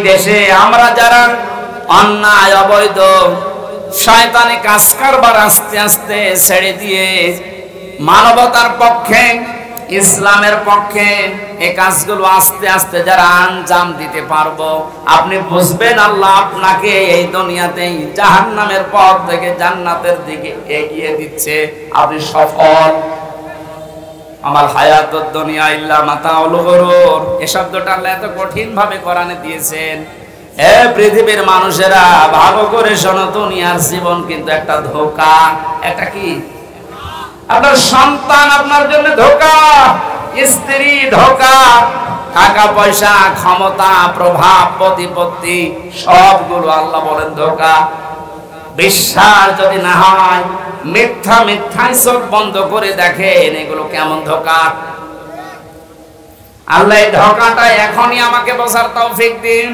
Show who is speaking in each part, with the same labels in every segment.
Speaker 1: দেশে আমরা যারা অন্যায় অবৈধ শয়তানি কাজ কারবার আস্তে আস্তে ছেড়ে দিয়ে মানবতার পক্ষে ইসলামের পক্ষে এই কাজগুলো আস্তে আস্তে যারা আঞ্জাম দিতে পারবো, আপনি বুঝবেন আল্লাহ আপনাকে এই দুনিয়াতেই জাহান্নামের পথ থেকে জান্নাতের দিকে এগিয়ে দিচ্ছে। আপনি সফল। আমার হায়াতুদ দুনিয়া ইল্লা মাতাউল গুরুর, এই শব্দটা আল্লাহ এত কঠিন ভাবে কোরআনে দিয়েছেন। এ পৃথিবীর মানুষেরা ভালো করে শোনো, দুনিয়ার জীবন কিন্তু একটা ধোঁকা। এটা কি? আপনার সন্তান আপনার জন্য ধোঁকা, স্ত্রী ধোঁকা, টাকা পয়সা, ক্ষমতা, প্রভাব, প্রতিপত্তি সবগুলো আল্লাহ বলেন ধোঁকা। বিশ্বাস যদি না হয়, মিথ্যায় চোখ বন্ধ করে দেখেন এগুলো কেমন ধোঁকা। আল্লাহ এই ধোঁকাটা এখনই আমাকে বোঝার তৌফিক দিন।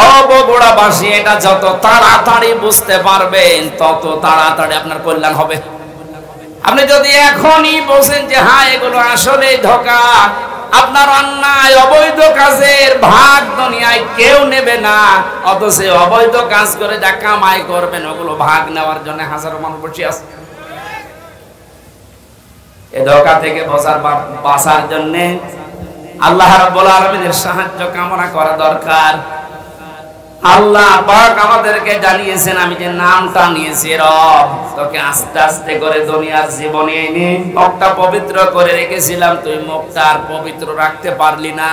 Speaker 1: ও বগুড়াবাসী, এটা যত তাড়াতাড়ি বুঝতে পারবেন তত তাড়াতাড়ি আপনার কল্যাণ হবে। আপনি যদি এখনই বোঝেন যে হ্যাঁ এগুলো আসলে ধোঁকা, আপনার অন্যায় অবৈধ কাজের ভাগ দুনিয়ায় কেউ নেবে না, অথচ অবৈধ কাজ করে যা কামাই করবেন ওগুলো ভাগ নেওয়ার জন্য হাজারো মানুষ বসে আছে। এই ধোঁকা থেকে বাঁচার জন্য আল্লাহ রাব্বুল আলামিনের সাহায্য কামনা করা দরকার। আল্লাহ পাক আমাদেরকে জানিয়েছেন, আমি যে নামটা নিয়েছি রব, তোকে আস্তে আস্তে করে দুনিয়ার জীবনে এনে মুখটা পবিত্র করে রেখেছিলাম, তুই মুখটা আর পবিত্র রাখতে পারলি না।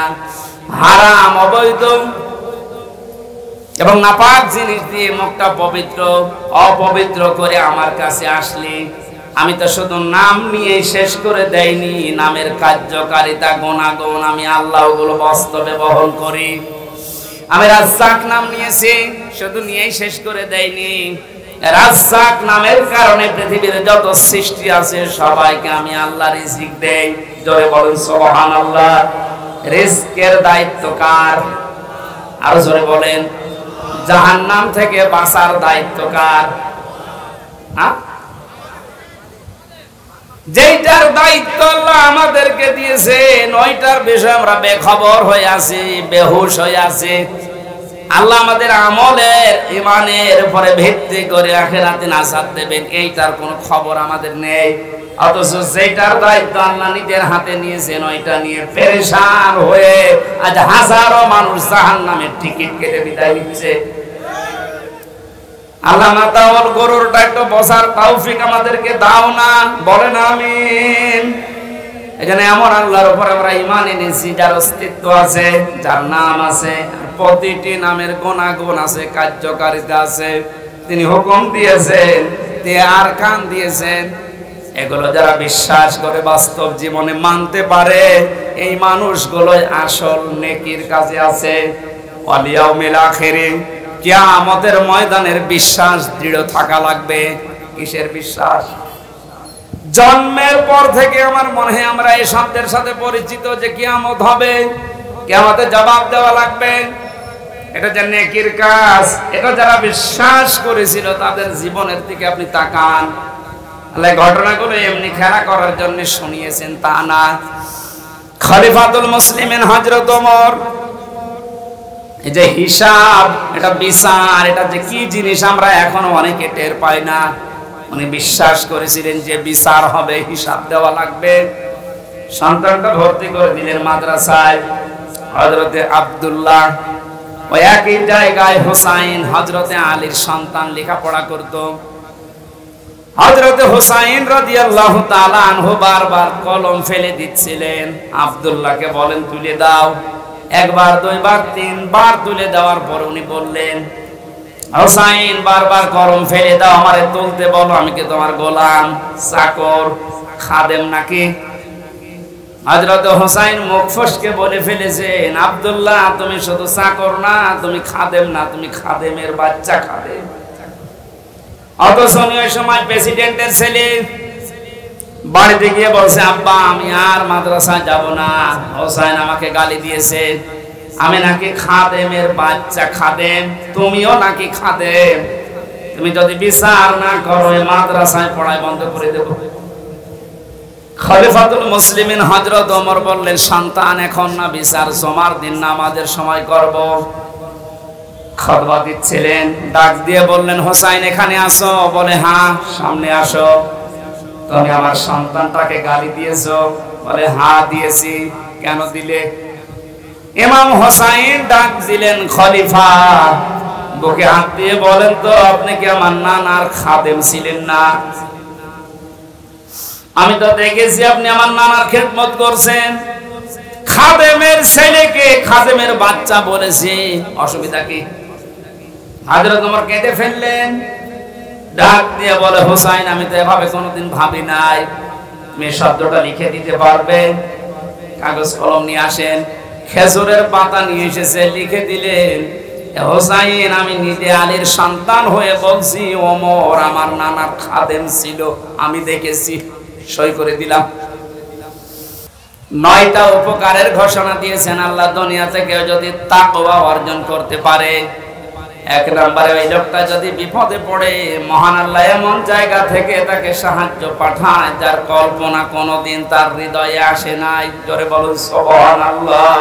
Speaker 1: হারাম অবৈধ এবং নাপাক জিনিস দিয়ে মুখটা অপবিত্র করে আমার কাছে আসলি। আমি তো শুধু নাম নিয়ে শেষ করে দেইনি, নামের কার্যকারিতা গুণাগুণ আমি আল্লাহ ওগুলো বাস্তবে বহন করি। আমি রাজ্জাক নাম নিয়েছি, শুধু নিয়েই শেষ করে দেইনি। রাজ্জাক নামের কারণে পৃথিবীর যত সৃষ্টি আছে সবাইকে আমি আল্লাহ রিজিক দেই। জোরে বলেন সুবহানাল্লাহ। রিজকের দায়িত্ব কার? আরো জোরে বলেন। জাহান্নাম থেকে বাঁচার দায়িত্ব কার? যেটার দায়িত্ব আল্লাহ আমাদেরকে দিয়েছেন ওইটার বিষয়ে আমরা বেখবর হয়ে আছি, বেহুশ হয়ে আছি। আল্লাহ আমাদের আমলের ঈমানের উপরে ভিত্তি করে আখিরাতে নাজাত দেবেন, এইটার কোনো খবর আমাদের নেই। অথচ যেটার দায়িত্ব আল্লাহ নিজের হাতে নিয়েছেন ওইটা নিয়ে পেরেশান হয়ে আজ হাজারো মানুষ জাহান্নামের টিকিট কেটে বিদায় নিচ্ছে। আল্লাহ মাতাওয়াল গরুরটা একটু বসার তৌফিক আমাদেরকে দাও না, বলেন আমিন। এখানে এমন আল্লাহর উপর আমরা ঈমান এনেছি যার অস্তিত্ব আছে, যার নাম আছে, প্রতিটি নামের গুণাগুণ আছে, কার্যকারিতা আছে। তিনি হুকুম দিয়েছেন, তিনি আরকান দিয়েছেন। এগুলো যারা বিশ্বাস করে বাস্তব জীবনে মানতে পারে এই মানুষগুলোই আসল নেকির কাজে আছে। ওয়াল ইয়াউমিল আখিরে, কিয়ামতের ময়দানের বিশ্বাস দৃঢ় থাকা লাগবে। কিসের বিশ্বাস? জন্মের পর থেকে আমার মনে হয় আমরা এই শব্দের সাথে পরিচিত যে কিয়ামত হবে, কিয়ামতে জবাব দেওয়া লাগবে। এটা যে নেকির কাজ, এটা যারা বিশ্বাস করেছিল তাদের জীবনের দিকে আপনি তাকান। আল্লাহ ঘটনাগুলো এমনি খেলা করার জন্য শুনিয়েছেন তা না। খলিফাতুল মুসলিমিন হযরত ওমর, এই যে হিসাব, এটা বিচার, এটা যে কি জিনিস আমরা এখনো অনেকে টের পাই না। উনি বিশ্বাস করেছিলেন যে বিচার হবে, হিসাব দেওয়া লাগবে। সন্তানটা ভর্তি করে দিলেন মাদ্রাসায়। হযরতে আব্দুল্লাহ, ওই একই জায়গায় হুসাইন হযরতে আলীর সন্তান লেখাপড়া করত। হযরতে হুসাইন রাদিয়াল্লাহু তাআলা আনহু বারবার কলম ফেলে দিচ্ছিলেন। আব্দুল্লাহকে বলেন তুলে দাও। একবার, দুইবার, তিনবার তুলে দেওয়ার পর উনি বললেন, হুসাইন বারবার কলম ফেলে দাও, আমারে তুলতে বলো, আমি কি তোমার গোলাম, চাকর, খাদেম নাকি? হযরত হুসাইন মুখ ফসকে বলে ফেলেছেন, আব্দুল্লাহ তুমি শুধু চাকর না, তুমি খাদেম না, তুমি খাদেমের বাচ্চা, খাদেম। অথচ ওই সময় প্রেসিডেন্টের ছেলে বাড়িতে গিয়ে বলছে, আব্বা আমি আর মাদ্রাসায় যাব না, হুসাইন আমাকে গালি দিয়েছে, আমি নাকি খাদেমের বাচ্চা, খাদেম, তুমিও নাকি খাদেম, তুমি যদি বিচার না করো এই মাদ্রাসায় পড়াই বন্ধ করে দেব। খলিফাতুল মুসলিমিন হযরত ওমর বললেন, সন্তান এখন না, বিচার জমার দিন নামাজের সময় করব। খুতবা দিচ্ছিলেন, ডাক দিয়ে বললেন, হোসাইন এখানে আসো। বলে, হ্যাঁ সামনে আসো। তুমি আমার সন্তানটাকে গালি দিয়েছো? বলে, হ্যাঁ দিয়েছি। কেন দিলে? ইমাম হোসাইন ডাক দিলেন, খলিফা বুকে হাত দিয়ে বলেন তো, আপনি কি আমার নানার খাদেম ছিলেন না? আমি তো দেখেছি আপনি আমার নানার খেদমত করছেন। খাদেমের ছেলেকে খাদেমের বাচ্চা বলেছে, অসুবিধা কি? হযরত ওমর কেঁদে ফেললেন, ডাক দিয়ে বলে, হোসাইন আমি তো এভাবে কোনোদিন ভাবি নাই। মেয়ে শব্দটা লিখে দিতে পারবে? কাগজ কলম নিয়ে আসেন। খেজুরের পাতা নিয়ে এসেছে, লিখে দিলেন, হোসাইন আমি নিজে আলীর সন্তান হয়ে বলছি, ওমর আমার নানার খাদেম ছিল, আমি দেখেছি। সই করে দিলাম। 9টা উপকারের ঘোষণা দিয়েছেন আল্লাহ দুনিয়াতে কেউ যদি তাকওয়া অর্জন করতে পারে। 1 নম্বরে, ওই লোকটা যদি বিপদে পড়ে মহান আল্লাহ এমন জায়গা থেকে তাকে সাহায্য পাঠায় যার কল্পনা কোনোদিন তার হৃদয়ে আসে নাই। জোরে বলুন সুবহানাল্লাহ।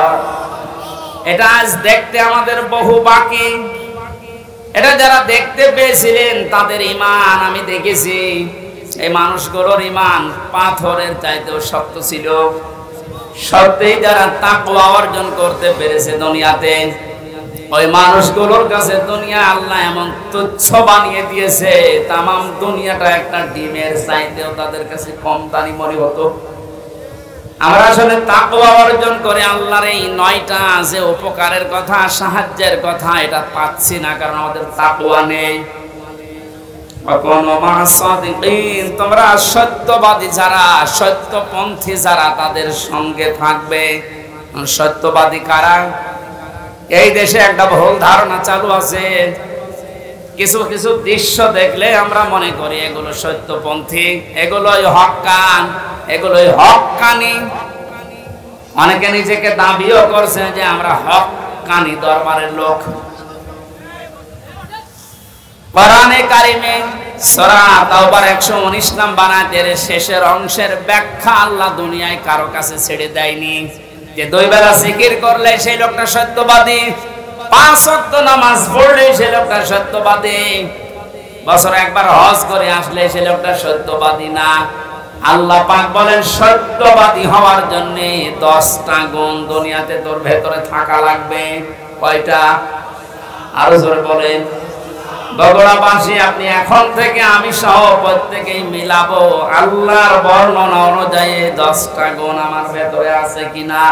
Speaker 1: এটা আজ দেখতে আমাদের বহু বাকি। এটা যারা দেখতে পেয়েছিলেন তাদের ঈমান আমি দেখেছি। এই মানুষগুলোর ঈমান পাথরের চাইতেও শক্ত ছিল। সত্যিই যারা তাকওয়া অর্জন করতে পেরেছে দুনিয়াতে, ওই মানুষগুলোর কাছে দুনিয়া আল্লাহ এমন তুচ্ছ বানিয়ে দিয়েছে, তামাম দুনিয়াটা একটা ডিমের চাইতেও তাদের কাছে কম দামি মনে হতো। আমরা আসলে তাকওয়া অর্জন করে আল্লাহর এই 9টা যে উপকারের কথা, সাহায্যের কথা, এটা পাচ্ছি না, কারণ আমাদের তাকওয়া নেই। তোমরা সত্যবাদী যারা, সত্যপন্থী যারা, তাদের সঙ্গে থাকবে। সত্যবাদী কারা? এই দেশে একটা ভুল ধারণা চালু আছে। কিছু কিছু দৃশ্য দেখলে আমরা মনে করি এগুলো সত্যপন্থী, এগুলোই হক্কান, এগুলোই হক্কানি। অনেকে নিজেকে দাবিও করছে যে আমরা হক্কানি দরবারের লোক। কোরআনে কারিমে সূরা তাওবার 119 নম্বর আয়াতের শেষের অংশের ব্যাখ্যা আল্লাহ দুনিয়ায় কারো কাছে ছেড়ে দেয়নি যে 2 বেলা জিকির করলে সেই লোকটা সত্যবাদী, 5 ওয়াক্ত নামাজ পড়লে সেই লোকটা সত্যবাদী, বছরে একবার হজ করে আসলে সেই লোকটা সত্যবাদী না। আল্লাহ পাক বলেন সত্যবাদী হওয়ার জন্য 10টা গুণ দুনিয়াতে তোর ভেতরে থাকা লাগবে। কয়টা? আরো জোরে বলেন। বগুড়াবাসী আপনি এখন থেকে আমি সহ প্রত্যেকেই মিলাবো আল্লাহর বর্ণনা অনুযায়ী 10টা গুণ আমার ভেতরে আছে কিনা।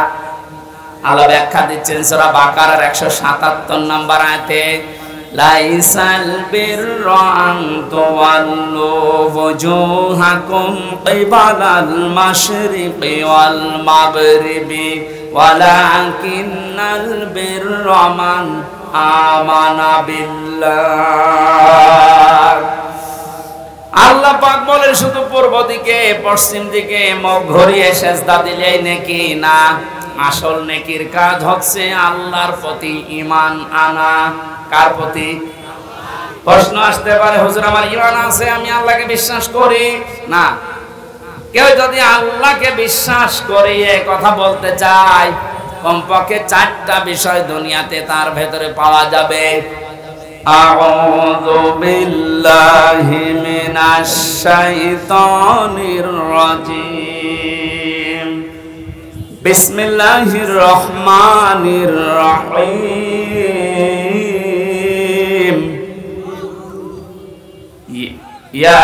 Speaker 1: আল্লাহ ব্যাখ্যা দিচ্ছেন সূরা বাকারার 177 নম্বর আয়াতে, লাইসাল বিররা আন তুওয়াল্লু ওয়াজুহাকুম কিবালাল মাশরিকি ওয়াল মাগরিবি ওয়ালাকিন্নাল বিররা মান আমানা বিল্লাহ। আল্লাহ পাক বলেন শুধু পূর্ব দিকে পশ্চিম দিকে মুখ ঘুরিয়ে সিজদা দিলেই নেকি না, আসল নেকির কাজ হচ্ছে আল্লাহর প্রতি ঈমান আনা। কার প্রতি? প্রশ্ন আসতে পারে, হুজুর আমার ঈমান আছে, আমি আল্লাহকে বিশ্বাস করি না। কেউ যদি আল্লাহকে বিশ্বাস করিয়ে কথা বলতে চায়, কমপক্ষে 4টা বিষয় দুনিয়াতে তার ভেতরে পাওয়া যাবে। আউযু বিল্লাহি মিনাশ শাইতানির রাজিম, বিসমিল্লাহির রহমানির রহিম। ইয়া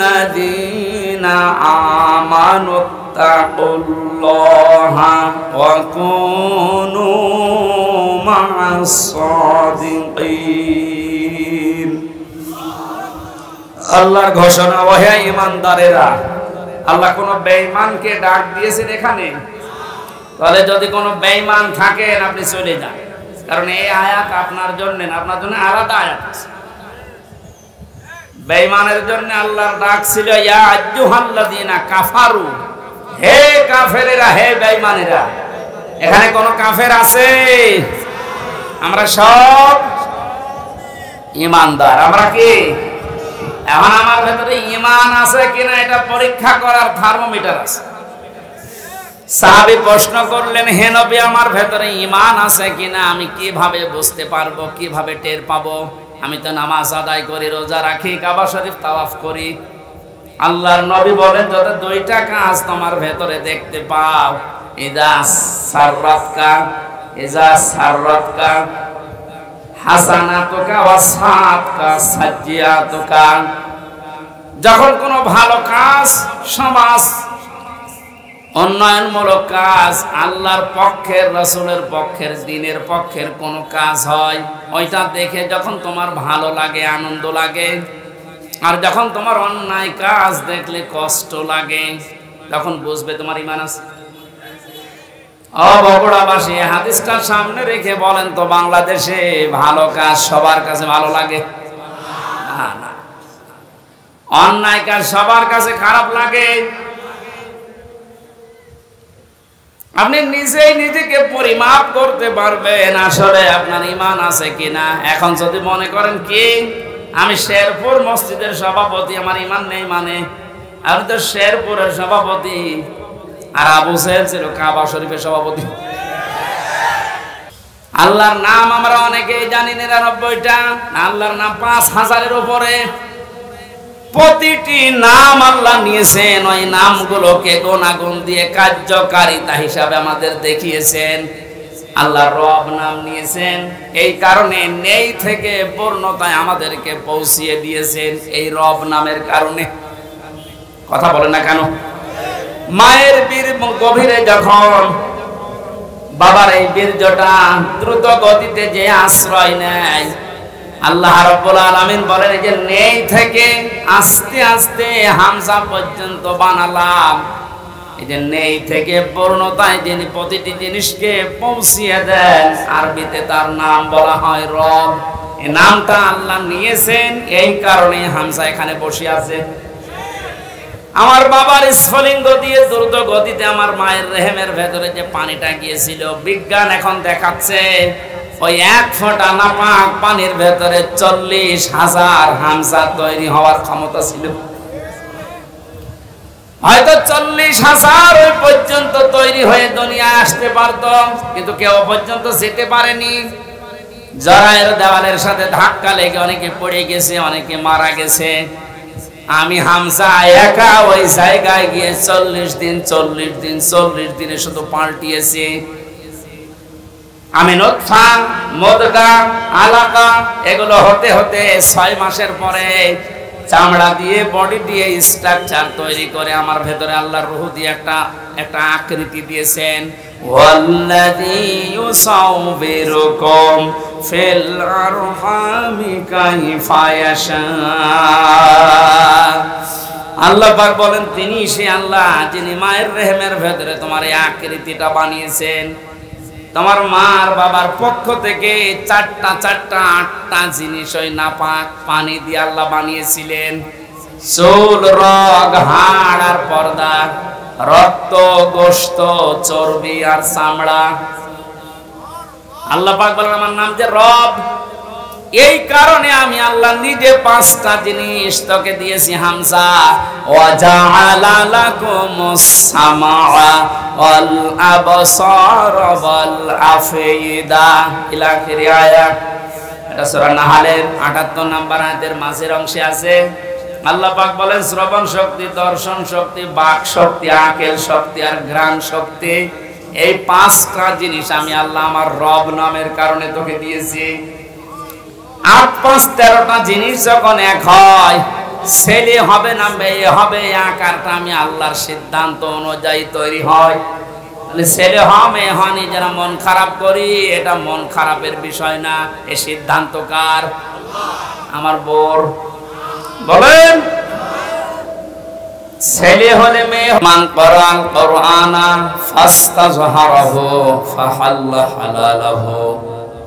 Speaker 1: আইয়ুহাল্লাযীনা আমানু তাকুল্লাহা ওয়া কুনু মা'আস সাদিকিন। আল্লাহর ঘোষণা, ওহে ঈমানদারেরা। আল্লাহ কোন বেঈমানকে ডাক দিয়েছেন এখানে? তাহলে যদি কোনো বেঈমান থাকেন আপনি চলে যান, কারণ এই আয়াত আপনার জন্য না, আপনার জন্য আলাদা আয়াত আছে। বেঈমানের জন্য আল্লাহর ডাক ছিল ইয়া আইয়ুহাল্লাযীনা কাফারু, হে কাফেরেরা, হে বেঈমানেরা। এখানে কোন কাফের আছে? আমরা সব ঈমানদার। আমরা কি? এখন আমার ভেতরে ঈমান আছে কিনা এটা পরীক্ষা করার থার্মোমিটার আছে। সাহাবী প্রশ্ন করলেন, হে নবী, আমার ভেতরে ঈমান আছে কিনা আমি কিভাবে বুঝতে পারবো, কিভাবে টের পাবো? আমি তো নামাজ আদায় করি, রোজা রাখি, কাবা শরীফ তাওয়াফ করি। আল্লাহর নবী বলেন, যত দুইটা কাজ তোমার ভেতরে দেখতে পাও, ইজা সাররাতকা হাসানাতুকা ওয়া সাআতকা সাজ্জিয়াতুকা, যখন কোনো ভালো কাজ, সমাজ উন্নয়নমূলক কাজ, আল্লাহর পক্ষের, রাসূলের পক্ষের, দ্বীনের পক্ষের কোন কাজ হয়, ওইটা দেখে যখন তোমার ভালো লাগে, আনন্দ লাগে, আর যখন তোমার অন্যায় কাজ দেখলে কষ্ট লাগে, তখন বুঝবে তোমার ঈমান আছে। ও বগুড়াবাসী, হাদিসটা সামনে রেখে বলেন তো, বাংলাদেশে ভালো কাজ সবার কাছে ভালো লাগে? না, অন্যায় কাজ সবার কাছে খারাপ লাগে। আপনি নিজেই নিজেকে পরিমাপ করতে পারবেন আসলে আপনার ঈমান আছে কিনা। এখন যদি মনে করেন কি আমি শেরপুর মসজিদের সভাপতি, আমার ঈমান নেই, মানে আমি তো শেরপুরের সভাপতি, আর আবু সাহেব ছিল কাবা শরীফের সভাপতি। আল্লাহর নাম আমরা অনেকেই জানি 99টা, আল্লাহর নাম 5000-এর উপরে। প্রতিটি নাম আল্লাহ নিয়েছেন, ওই নামগুলোকে গুণাগুণ দিয়ে কার্যকারিতা হিসাবে আমাদের দেখিয়েছেন। আল্লাহ রব নাম নিয়েছেন, এই কারণে নেই থেকে পূর্ণতায় আমাদেরকে পৌঁছিয়ে দিয়েছেন এই রব নামের কারণে। কথা বলে না কেন? মায়ের বীর গভীরে যখন বাবার এই বীর্যটা দ্রুত গতিতে যে আশ্রয় নেয়, আল্লাহ রাব্বুল আলামিন বলেন, যে নেই থেকে আস্তে আস্তে হামজা পর্যন্ত বানালাম। এই যে নেই থেকে পূর্ণতায় যিনি প্রতিটি জিনিসকে পৌঁছিয়ে দেন, আরবিতে তার নাম বলা হয় রব। এই নামটা আল্লাহ নিয়েছেন, এই কারণে হামজা এখানে বসে আছে। আমার বাবার স্ফলিঙ্গ দিয়ে দ্রুত গতিতে আমার মায়ের রেহেমের ভেতরে যে পানিটা গিয়েছিল, বিজ্ঞান এখন দেখাচ্ছে ওই 1 ফোঁটা নাপাক পানির ভেতরে 40,000 হামজা তৈরি হওয়ার ক্ষমতা ছিল। হয়তো 40,000 ওই পর্যন্ত তৈরি হয়ে দুনিয়ায় আসতে পারত, কিন্তু কেউ পর্যন্ত যেতে পারেনি। জরায়ের দেওয়ালের সাথে ধাক্কা লেগে অনেকে পড়ে গেছে, অনেকে মারা গেছে। আমি হামজা একা ওই জায়গায় গিয়ে 40 দিনে শুধু পাল্টিয়েছি। আমি নতফা, মুদগা, আলাকা এগুলো হতে হতে 6 মাসের পরে চামড়া দিয়ে, বডি দিয়ে স্ট্রাকচার তৈরি করে আমার ভেতরে আল্লাহর রূহ দিয়ে একটা আকৃতি দিয়েছেন। ওয়াল্লাযী ইউসাউবিরুকুম ফিল আরহামি কাইফা ইয়াশা। আল্লাহ পাক বলেন, তিনি সে আল্লাহ যিনি মায়ের রেহেমের ভেতরে তোমার এই আকৃতিটা বানিয়েছেন। তোমার মার বাবার পক্ষ থেকে 8টা জিনিস ওই নাপাক পানি দিয়ে আল্লাহ বানিয়েছিলেন। চুল, রগ, হাড় আর পর্দা, রক্ত, গোশত, চর্বি আর চামড়া। আল্লাহ পাক বলেন, আমার নাম যে রব, এই কারণে আমি আল্লাহ নিজে 5টা জিনিস তোকে দিয়েছি হামজা। ওয়া জাআলা লাকুমুস সামাআ ওয়াল আবসার ওয়াল আফইদা ইলা আখিরি আয়াত। এটা সূরা নাহলের 78 নম্বর আয়াতের মাঝের অংশে আছে। আল্লাহ পাক বলেন, শ্রবণ শক্তি, দর্শন শক্তি, বাক শক্তি, আকেল শক্তি আর ঘ্রাণ শক্তি, এই 5টা জিনিস আমি আল্লাহ আমার রব নামের কারণে তোকে দিয়েছি। 8, 5, 13টা জিনিস যখন এক হয়, ছেলে হবে না মেয়ে হবে, আকারটা আমি আল্লাহর সিদ্ধান্ত অনুযায়ী তৈরি হয়। ছেলে হয় মেয়ে হয়নি যারা মন খারাপ করি, এটা মন খারাপের বিষয় না, এই সিদ্ধান্ত কার? আমার বোর। বলেন, ছেলে হলে মেয়ে। মান করাল কোরআনা ফাস্তাজহারাহু ফাহাল্লা হালালাহু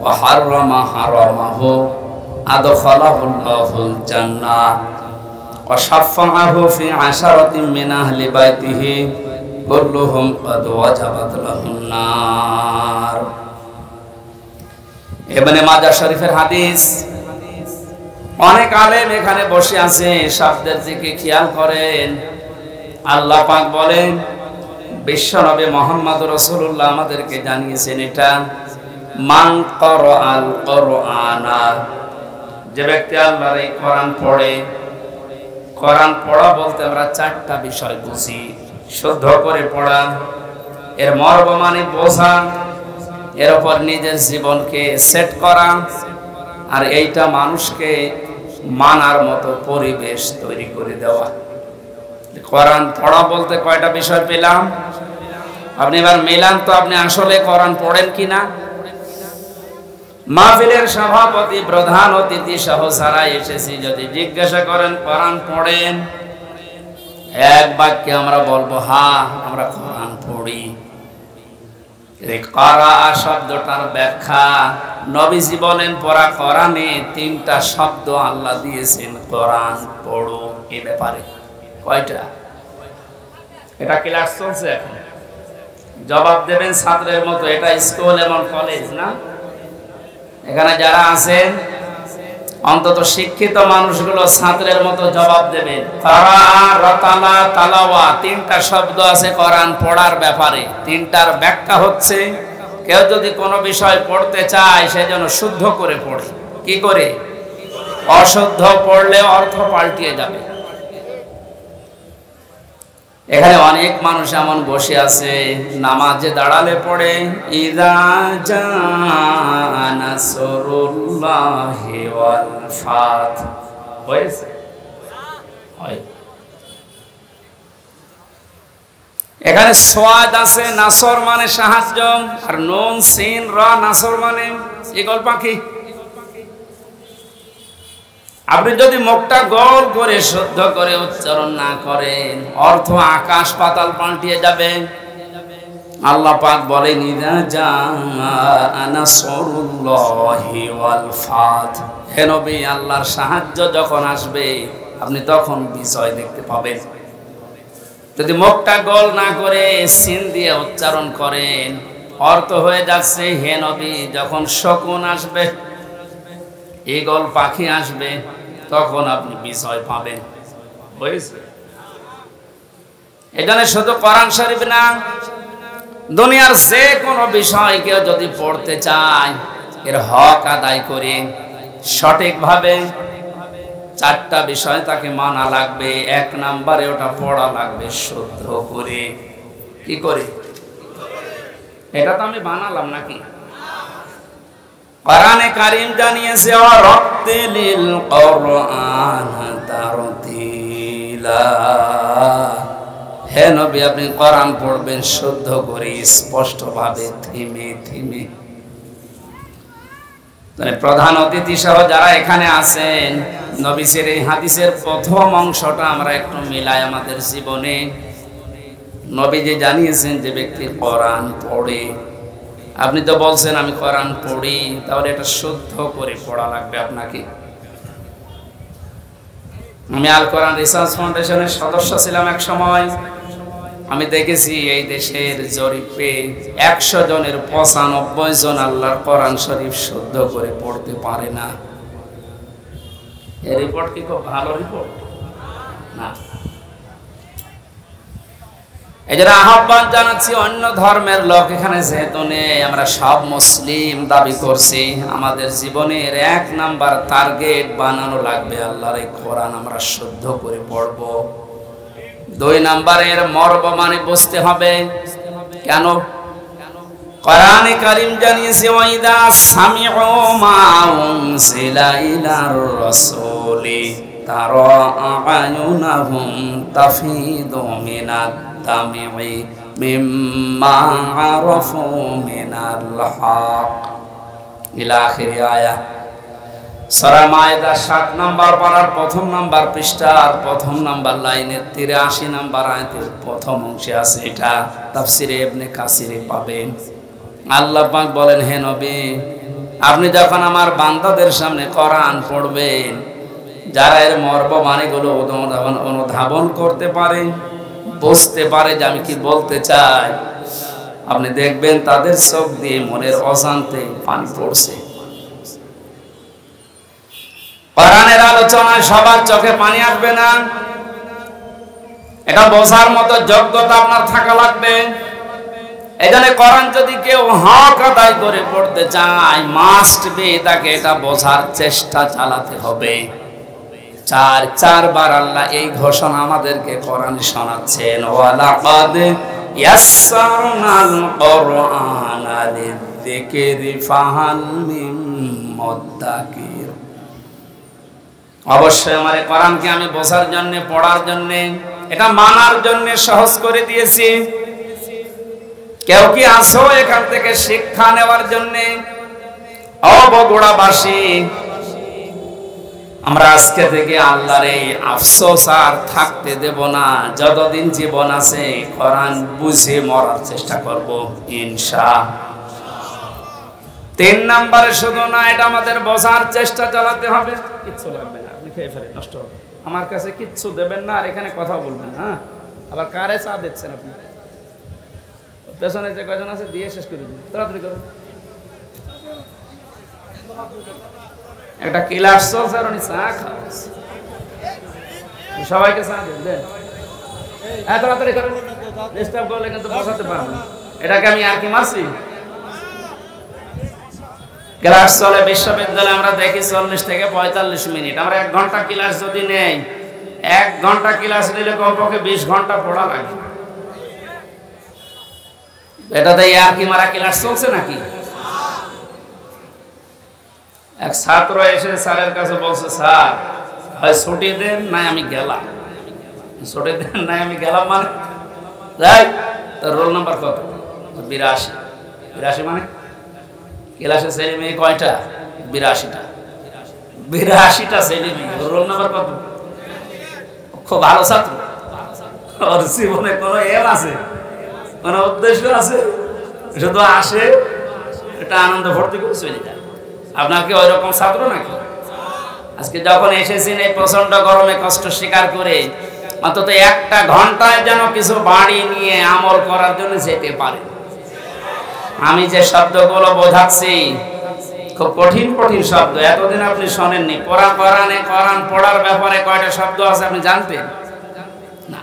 Speaker 1: ওয়া হাররামা হারামাহু আদখালাহুল্লাহুল জান্নাহ ওয়া শাফাআহু ফি 10 মিন আহলি বাইতিহি কুল্লুহুম ক্বাদ ওয়াজাবাত লাহুন নার। ইবনে মাজাহ শরীফের হাদিস। অনেক আলেম এখানে বসে আছে, শব্দের দিকে খেয়াল করেন। আল্লাহ পাক বলেন, বিশ্বনবী মুহাম্মদ রাসূলুল্লাহ আমাদেরকে জানিয়েছেন এটা মান ক্বারাআল কুরআনা, যে ব্যক্তি আল্লাহর এই কোরআন পড়ে। কোরআন পড়া বলতে আমরা চারটা বিষয় বুঝি। শুদ্ধ করে পড়া, এর মর্ম মানে বোঝা, এর উপর নিজের জীবনকে সেট করা, আর এইটা মানুষকে মানার মতো পরিবেশ তৈরি করে দেওয়া। কোরআন পড়া বলতে কয়টা বিষয় পেলাম? আপনি এবার মিলান তো, আপনি আসলে কোরআন পড়েন কিনা। মাহফিলের সভাপতি, প্রধান অতিথি সহ যারা এসেছি যদি জিজ্ঞাসা করেন কোরআন পড়েন, এক বাক্যে আমরা বলবো হ্যাঁ আমরা কোরআন পড়ি। করা শব্দটার ব্যাখ্যা নবীজি বলেন পড়া কোরআনে তিনটা শব্দ আল্লাহ দিয়েছেন কোরআন পড়ো এই ব্যাপারে। কয়টা? এটা ক্লাস চলছে এখন, জবাব দেবেন ছাত্রের মতো। এটা স্কুল এবং কলেজ না, এখানে যারা আছেন অন্তত শিক্ষিত মানুষগুলো ছাত্রের মতো জবাব দেবেন। তালাওয়া তিনটা শব্দ আছে কোরআন পড়ার ব্যাপারে, তিনটার ব্যাখ্যা হচ্ছে কেউ যদি কোনো বিষয় পড়তে চায় সেজন্য শুদ্ধ করে পড়ে। কি করে? অশুদ্ধ পড়লে অর্থ পাল্টিয়ে যাবে। এখানে অনেক মানুষ এমন বসে আছে নামাজে দাঁড়ালে পড়ে ইযা জাআ নাসরুল্লাহি ওয়াল ফাত, হয়েছে হয়। এখানে সোয়াদ আছে, নাসর মানে সাহায্য, আর নুন সিন র নাসর মানে ঈগল পাখি। আপনি যদি মুখটা গোল করে শুদ্ধ করে উচ্চারণ না করেন অর্থ আকাশ পাতাল পাল্টিয়ে যাবে। আল্লাহ পাক বলেন ইযা জাআ নাসরুল্লাহি ওয়াল ফাত, হে নবী আল্লাহর সাহায্য যখন আসবে আপনি তখন বিজয় দেখতে পাবেন। যদি মুখটা গোল না করে সিন দিয়ে উচ্চারণ করেন অর্থ হয়ে যাচ্ছে হে নবী যখন শকুন আসবে, ঈগল পাখি আসবে তখন আপনি বিজয় পাবেন। বুঝেছে? এখানে শুধু কোরআন শরীফ না, দুনিয়ার যে কোনো বিষয় কেউ যদি পড়তে চায় এর হক আদায় করে সঠিকভাবে চারটা বিষয় তাকে মানা লাগবে। এক নম্বরে ওটা পড়া লাগবে শুদ্ধ করে। কি করে? এটা তো আমি বানালাম নাকি? কোরআনে কারীম জানিয়েছে ওয়ারাত্তিলিল কোরআন তারতিলা, হে নবী আপনি কোরআন পড়বেন শুদ্ধ করে স্পষ্টভাবে থিমে থিমে। প্রধান অতিথি সহ যারা এখানে আছেন নবীর এই হাদিসের প্রথম অংশটা আমরা একটু মিলাই আমাদের জীবনে। নবীজি জানিয়েছেন যে ব্যক্তি কোরআন পড়ে, আপনি তো বলছেন আমি কোরআন পড়ি, তাহলে এটা শুদ্ধ করে পড়া লাগবে আপনাকে। আমি আল কোরআন রিসার্চ ফাউন্ডেশনের সদস্য ছিলাম এক সময়। আমি দেখেছি এই দেশের জরিপে 100 জনের 95 জন আল্লাহর কোরআন শরীফ শুদ্ধ করে পড়তে পারে না। এই রিপোর্ট কি খুব ভালো রিপোর্ট না? এই জন্য আহ্বান জানাচ্ছি অন্য ধর্মের লোক এখানে যেহেতু নেই, আমরা সব মুসলিম দাবি করছি, আমাদের জীবনের 1 নাম্বার টার্গেট বানানো লাগবে আল্লাহর এই কোরআন আমরা শুদ্ধ করে পড়ব। 2 নাম্বারের মর্ম মানে বুঝতে হবে। কেন? কোরআনে কারীম জানিয়েছে ওয়াইদা সামিউ মা উনজিলা ইলার রাসূলি তারা আয়ুনাহুম তাফিদু মিনাদ দামি মিম্মা আরাফু মিনাল হক ইলা আখির আয়াত। সূরা মায়েদা 7 নাম্বার পারার 1ম নাম্বার পৃষ্ঠার 1ম নাম্বার লাইনের 83 নাম্বার আয়াতের প্রথম অংশে আছে। এটা তাফসিরে ইবনে কাসিরে পাবেন। আল্লাহ পাক বলেন হে নবী আপনি যখন আমার বান্দাদের সামনে কোরআন পড়বেন, যারা এর মর্ম মানেগুলো অনুধাবন করতে পারে, বুঝতে পারে যে আমি কি বলতে চাই, আপনি দেখবেন তাদের চোখ দিয়ে মনের অজান্তে পানি পড়ছে। কোরআনের আলোচনায় সবার চোখে পানি আসবে না, এটা বোঝার মতো যোগ্যতা আপনার থাকা লাগবে। এখানে কোরআন যদি কেউ হক আদায় করে পড়তে চায়, মাস্ট বি তাকে এটা বোঝার চেষ্টা চালাতে হবে। চারবার আল্লাহ এই ঘোষণা আমাদেরকে কোরআনে শোনাচ্ছেন, ওয়ালাকাদ ইয়াসসারনাল কুরআনা লিযিকরি ফাহাল মিন মুদ্দাকির। অবশ্যই আমার এই কোরআনকে আমি বোঝার জন্য, পড়ার জন্য, এটা মানার জন্য সহজ করে দিয়েছি। কেউ কি আসো এখান থেকে শিক্ষা নেওয়ার জন্য? বগুড়াবাসী, আমরা আজকে থেকে আল্লাহর এই আফসোস আর থাকতে দেব না। যতদিন জীবন আছে কোরআন বুঝে মরার চেষ্টা করব ইনশাআল্লাহ। 3 নম্বরে শুধু না, এটা আমাদের বোঝার চেষ্টা চালাতে হবে। কিচ্ছু লাগবে না, আপনি খেয়ে ফেলেন, নষ্ট হবে। আমার কাছে কিচ্ছু দেবেন না, আর এখানে কথা বলবেন। হ্যাঁ, আবার কারে চা দিচ্ছেন আপনি? পেছনে যে কয়জন আছে দিয়ে শেষ করে দিন, তাড়াতাড়ি করুন। একটা ক্লাস চলছে আর উনি চা খাওয়াচ্ছে। সবাইকে চা দেন, হ্যাঁ তাড়াতাড়ি করেন, ডিস্টার্ব করলে কিন্তু বসাতে পারবেন না। এটাকে আমি আর কি মারছি? ক্লাস চলে বিশ্ববিদ্যালয়ে, আমরা দেখি 40 থেকে 45 মিনিট। আমরা 1 ঘন্টা ক্লাস যদি নেই, 1 ঘন্টা ক্লাস নিলে কমপক্ষে 20 ঘন্টা পড়া লাগে। এটাতে আর কি মারা ক্লাস চলছে নাকি? এক ছাত্র এসে স্যারের কাছে বলছে, স্যার হয় ছুটি দেন, নাই আমি গেলাম। ছুটি দেন, নাই আমি গেলাম মানে যাই। তোর রোল নাম্বার কত? 82। 82 মানে ক্লাসে ছেলে মেয়ে কয়টা? 82টা। 82টা ছেলে মেয়ে, রোল নাম্বার কত? খুব ভালো ছাত্র, ওর জীবনে কোনো এম আছে, কোনো উদ্দেশ্য আছে? শুধু আসে, এটা আনন্দ ভর্তি করে চলে যায়। আপনাকে ওই রকম ছাত্র নাকি? আজকে যখন এসেছেন এই প্রচন্ড গরমে কষ্ট স্বীকার করে, অন্তত 1 ঘন্টায় যেন কিছু বাড়ি নিয়ে আমল করার জন্য যেতে পারে। আমি যে শব্দগুলো বোঝাচ্ছি খুব কঠিন কঠিন শব্দ, এতদিন আপনি শোনেননি। কোরআন পড়ার ব্যাপারে কয়টা শব্দ আছে আপনি জানতেন না?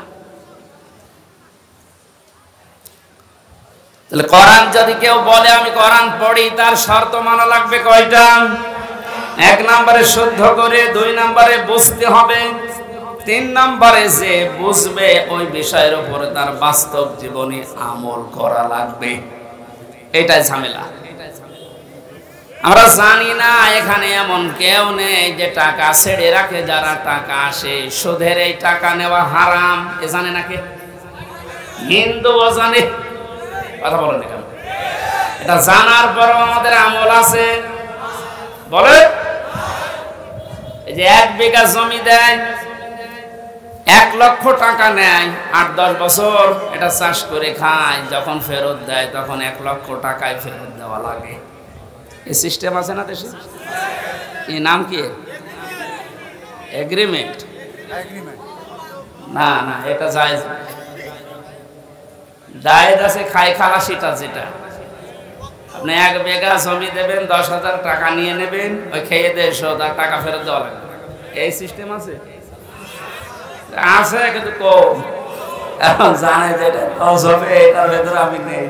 Speaker 1: তাহলে কোরআন যদি কেউ বলে আমি কোরআন পড়ি, তার শর্ত মানা লাগবে কয়টা? 1 নম্বরে শুদ্ধ করে, 2 নম্বরে বুঝতে হবে, 3 নম্বরে যে বুঝবে ওই বিষয়ের উপরে তার বাস্তব জীবনে আমল করা লাগবে। এটাই ঝামেলা। আমরা জানি না এখানে এমন কেউ নেই যে টাকা ছেড়ে রাখে। যারা টাকা আসে, সুদের এই টাকা নেওয়া হারাম, এ জানে নাকি? হিন্দুও জানে, কথা বলেন কেন? এটা জানার পরও আমাদের আমল আছে। বলে এই যে 1 বিঘা জমি দেয়, 1 লক্ষ টাকা নেয়, 8-10 বছর এটা চাষ করে খায়, যখন ফেরত দেয় তখন 1 লক্ষ টাকায় ফেরত দেওয়া লাগে। এই সিস্টেম আছে না দেশে? এই নাম কি? এগ্রিমেন্ট। না না, এটা জায়েজ। জায়েজ আছে খাই খালাসিটা, যেটা আপনি 1 বিঘা জমি দেবেন, 10,000 টাকা নিয়ে নেবেন, ওই খেয়ে দিয়ে আর টাকা ফেরত দেওয়া লাগবে। এই সিস্টেম আছে আছে কিন্তু কম। এখন জানে যে এটা লস হবে, এটার ভেতরে আমি নেই।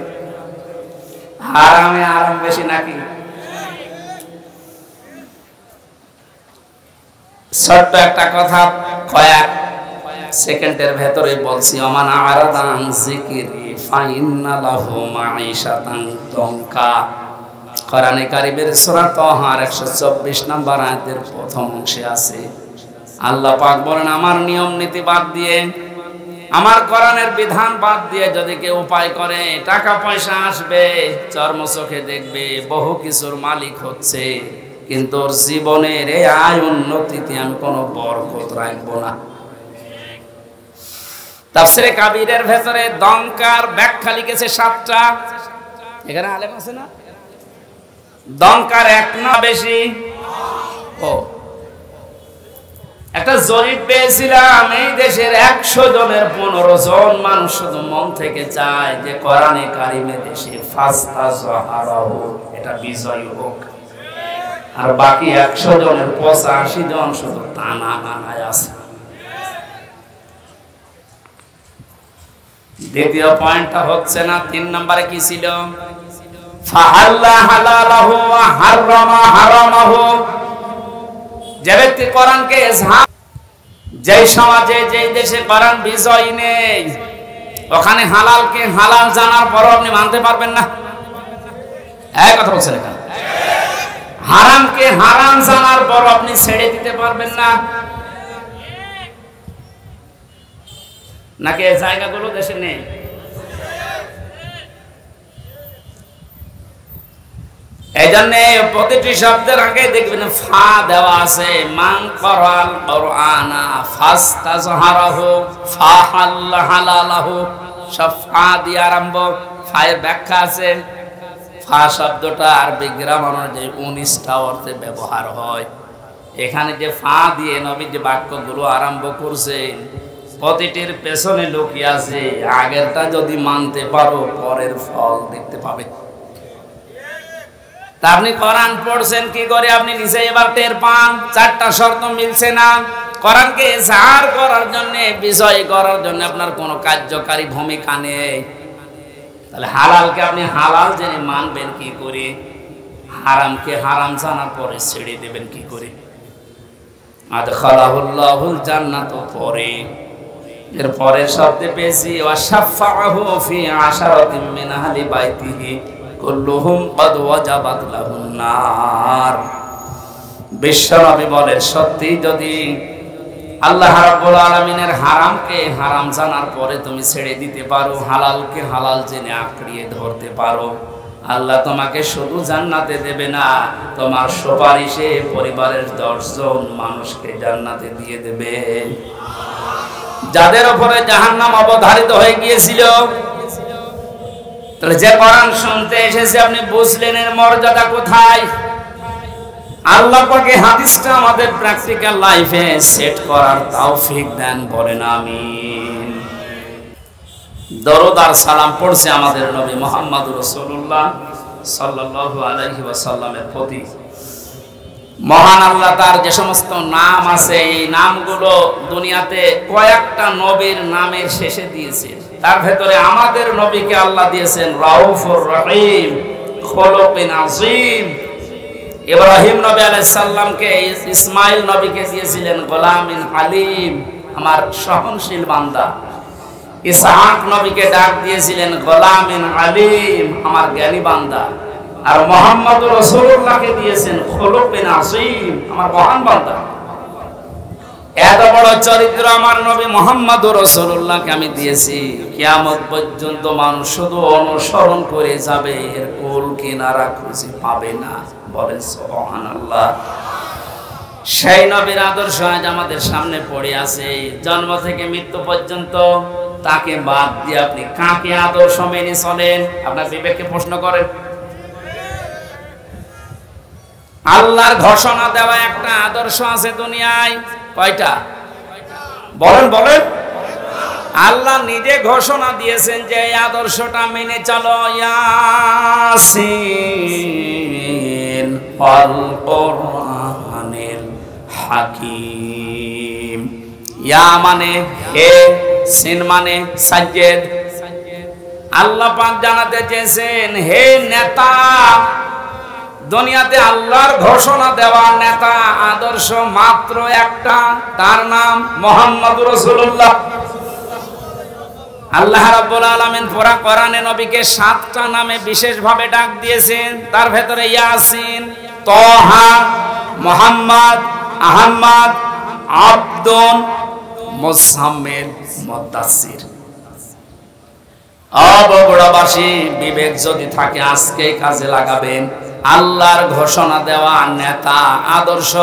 Speaker 1: হারামে আরাম বেশি নাকি? ছোট্ট একটা কথা কয়েক সেকেন্ডের ভেতরে বলছি। ওমান আরাদা আন যিকরি ফাইন্না লাহু মাঈশাতান দনকা। কোরআনে কারীমের সূরা তাহার 124 নম্বর আয়াতের প্রথম অংশে আছে, আল্লাহ পাক বলেন, আমার নিয়ম নীতি বাদ দিয়ে, আমার কোরআনের বিধান বাদ দিয়ে যদি কেউ উপায় করে, টাকা পয়সা আসবে, চর্ম চোখে দেখবে, বহু কিছুর মালিক হচ্ছে, কিন্তু ওর জীবনের এই আয় উন্নতিতে আমি কোনো বরকত রাখবো না। তাফসীরে কাবীরের ভেতরে দঙ্কার ব্যাখ্যা লিখেছে 7টা। এখানে আলেম আছে না? দঙ্কার 1 না বেশি? ও, একটা জরিপ পেয়েছিলাম, এই দেশের 100 জনের 15 জন মানুষ শুধু মন থেকে চায় যে কোরআনে কারিমে দেশে ফাস্তাযহারাহু, এটা বিজয় হোক, আর বাকি 100 জনের 85 জন শুধু টানা নানায় আছে। দ্বিতীয় পয়েন্টটা হচ্ছে না। 3 নম্বরে কি ছিল? ফাহাল্লা হালালাহু ওয়া হারামা হারামাহু। যে ব্যক্তি কোরআনকে যেই সমাজে যেই দেশে কোরআন বিজয় নেই, ওখানে হালালকে হালাল জানার পর আপনি মানতে পারবেন না। এক কথা বলছেন এখানে, হারামকে হারাম জানার পর আপনি ছেড়ে দিতে পারবেন না। নাকি এই জায়গাগুলো দেশে নেই? এই জন্য প্রতিটি শব্দের আগে দেখবেন ফা দেওয়া আছে। মান করাল কোরআনা ফাস্তাজহারাহু ফাহাল্লা হালালাহু, সব ফা দিয়ে আরম্ভ। ফায়ের ব্যাখ্যা আছে। ফা শব্দটা আরবি গ্রামার অনুযায়ী 19টা অর্থে ব্যবহার হয়। এখানে যে ফা দিয়ে নবী যে বাক্যগুলো আরম্ভ করছেন, প্রতিটির পেছনে লুকিয়ে আছে আগেরটা যদি মানতে পারো পরের ফল দেখতে পাবে। তা আপনি কোরআন পড়ছেন কি করে আপনি নিজে এবার টের পান 4টা শর্ত মিলছে না। কোরআনকে জাহার করার জন্য, বিজয় করার জন্য আপনার কোনো কার্যকারী ভূমিকা নেই। তাহলে হালালকে আপনি হালাল জেনে মানবেন কি করে? হারামকে হারাম জানার পরে ছেড়ে দেবেন কি করে? আদখালাহুল্লাহুল জান্নাত পরে, এর পরের শব্দে পেয়েছি ওয়াশাফাআহু ফি আশারাতিন মিন আহলি বাইতিহি কুল্লুহুম ক্বাদ ওয়াজাবাত লাহুন নার। বিশ্বনবী বলেন, সত্যি যদি আল্লাহ রাব্বুল আলামিনের হারামকে হারাম জানার পরে তুমি ছেড়ে দিতে পারো, হালালকে হালাল জেনে আঁকড়িয়ে ধরতে পারো, আল্লাহ তোমাকে শুধু জান্নাতে দেবে না, তোমার সুপারিশে পরিবারের 10 জন মানুষকে জান্নাতে দিয়ে দেবে। যাদের উপরে জাহান্নাম অবধারিত হয়ে গিয়েছিল, তাহলে যে কোরআন শুনতে এসেছে আপনি বুঝলেন এর মর্যাদা কোথায়? আল্লাহ পাকে হাদিসটা আমাদের প্র্যাকটিক্যাল লাইফে সেট করার তৌফিক দেন, বলেন আমিন। দরুদ আর সালাম পড়ছে আমাদের নবী মুহাম্মদুর রাসূলুল্লাহ সাল্লাল্লাহু আলাইহি ওয়াসাল্লামের প্রতি। মহান আল্লাহ তার যে সমস্ত নাম আছে, এই নামগুলো দুনিয়াতে কয়েকটা নবীর নামের শেষে দিয়েছেন। তার ভেতরে আমাদের নবীকে আল্লাহ দিয়েছেন রাউফুর রহিম, খুলুকিন আযীম। ইব্রাহিম নবী আলাইহিস সালামকে ইসমাইল নবীকে দিয়েছিলেন গোলামিন হালিম, আমার সহনশীল বান্দা। ইসহাক নবীকে ডাক দিয়েছিলেন গোলামিন আলিম, আমার জ্ঞানী বান্দা। আর মুহাম্মদুর রাসূলুল্লাহকে দিয়েছেন খুলুকিন আযীম, আমার মহান বান্দা। এত বড় চরিত্র আমার নবী মুহাম্মদুর রাসূলুল্লাহকে আমি দিয়েছি, কিয়ামত পর্যন্ত মানুষ শুধু অনুসরণ করে যাবে, এর কুল কিনারা খুঁজে পাবে না, বলেন সুবহানাল্লাহ। সেই নবীর আদর্শ আজ আমাদের সামনে পড়ে আছে। জন্ম থেকে মৃত্যু পর্যন্ত তাকে বাদ দিয়ে আপনি কাকে আদর্শ মেনে চলেন? আপনার বিবেককে প্রশ্ন করেন। আল্লাহর ঘোষণা দেওয়া একটা আদর্শ আছে দুনিয়ায়, কয়টা? বলেন বলেন। আল্লাহ নিজে ঘোষণা দিয়েছেন যে এই আদর্শটা মেনে চলো। ইয়াসিন ওয়াল কুরআনিল হাকিম। ইয়া মানে হে, সিন মানে সাজ্জেদ। আল্লাহ পাক জানাতে চেয়েছেন, হে নেতা, দুনিয়াতে আল্লাহর ঘোষণা দেওয়া নেতা আদর্শ মাত্র একটা, তার নাম মুহাম্মদুর রাসূলুল্লাহ। আল্লাহ রাব্বুল আলামিন পুরা কোরআনে নবীকে 7টা নামে বিশেষভাবে ডাক দিয়েছেন। তার ভেতরে ইয়াসিন, তাহা, মুহাম্মদ, আহমদ, আব্দুন, মুজাম্মিল, মুদাসসির। বগুড়াবাসী, বিবেক যদি থাকে আজকে কাজে লাগাবেন। আল্লাহর ঘোষণা দেওয়া নেতা আদর্শ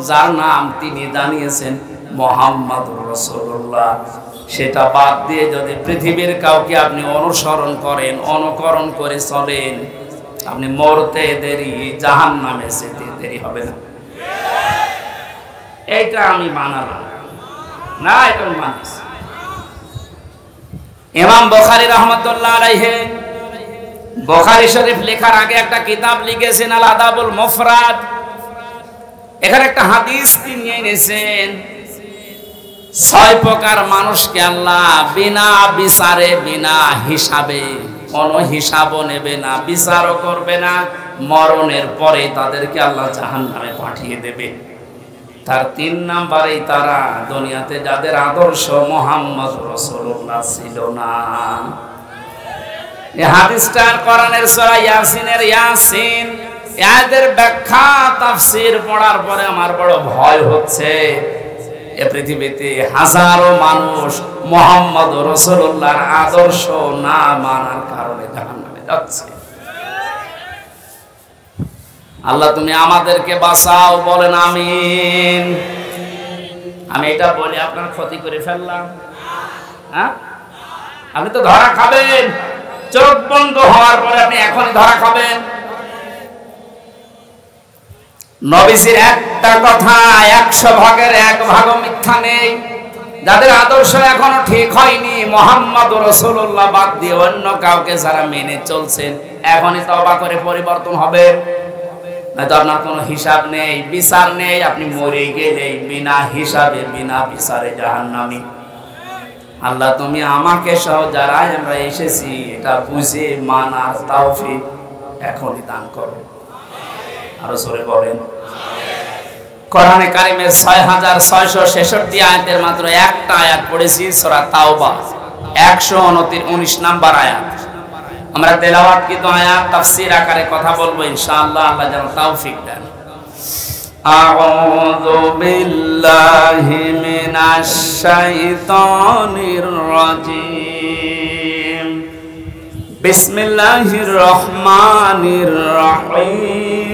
Speaker 1: যার নাম তিনি জানিয়েছেন মুহাম্মদুর রাসূলুল্লাহ, সেটা বাদ দিয়ে যদি পৃথিবীর কাউকে আপনি অনুসরণ করেন, অনুকরণ করে চলেন, আপনি মরতে দেরি, জাহান্নামে যেতে দেরি হবে না। এইটা আমি মানালাম না, এটা আমি মানছি। ইমাম বুখারী রাহমাতুল্লাহ আলাইহি বুখারী শরীফ লেখার আগে একটা কিতাব লিখেছেন আল আদাবুল মুফরাদ। এখানে একটা হাদিস তিনি এনেছেন, ছয় প্রকার মানুষকে আল্লাহ বিনা বিচারে বিনা হিসাবে, কোন হিসাবও নেবে না, বিচারও করবে না, মরণের পরে তাদেরকে আল্লাহ জাহান্নামে পাঠিয়ে দেবে। তার ৩ নাম্বারেই তারা দুনিয়াতে যাদের আদর্শ মুহাম্মদ রাসূলুল্লাহ ছিল না। এই হাদিসটা কোরআনের সূরা ইয়াসিনের ইয়াসিন এদের ব্যাখ্যা তাফসীর পড়ার পরে আমার বড় ভয় হচ্ছে, এ পৃথিবীতে হাজারো মানুষ মুহাম্মদ রাসূলুল্লাহর আদর্শ না মানার কারণে জাহান্নামে যাচ্ছে। আল্লাহ তুমি আমাদেরকে বাঁচাও, বলেন আমিন। আমি এটা বলে আপনার ক্ষতি করে ফেললাম? হ্যাঁ, আপনি তো ধরা খাবেন, চোখ বন্ধ হওয়ার পরে আপনি এখনই ধরা খাবেন। নবীজির একটা কথা 100 ভাগের 1 ভাগও মিথ্যা নেই। যাদের আদর্শ এখনো ঠিক হয়নি, মুহাম্মদ রাসূলুল্লাহ বাদ দিয়ে অন্য কাউকে যারা মেনে চলছেন, এখনই তওবা করে পরিবর্তন হবে, নয়তো আপনার কোনো হিসাব নেই, বিচার নেই, আপনি মরে গেলেই বিনা হিসাবে বিনা বিচারে জাহান্নামী। আল্লাহ তুমি আমাকে সহ যারা আমরা এসেছি এটা বুঝে মানার তৌফিক এখনই দান করো। আরো জোরে বলেন। কোরআনে কারিমের 6666 আয়াতের মাত্র একটা আয়াত পড়েছি, সূরা তাওবা 119 নাম্বার আয়াত। আমরা তেলাওয়াত কি তো আয়াত তাফসীর আকারে কথা বলবো ইনশাআল্লাহ, আল্লাহ যেন তৌফিক দেন। আউযু বিল্লাহি মিনাশ শাইতানির রাজীম। বিসমিল্লাহির রহমানির রহিম।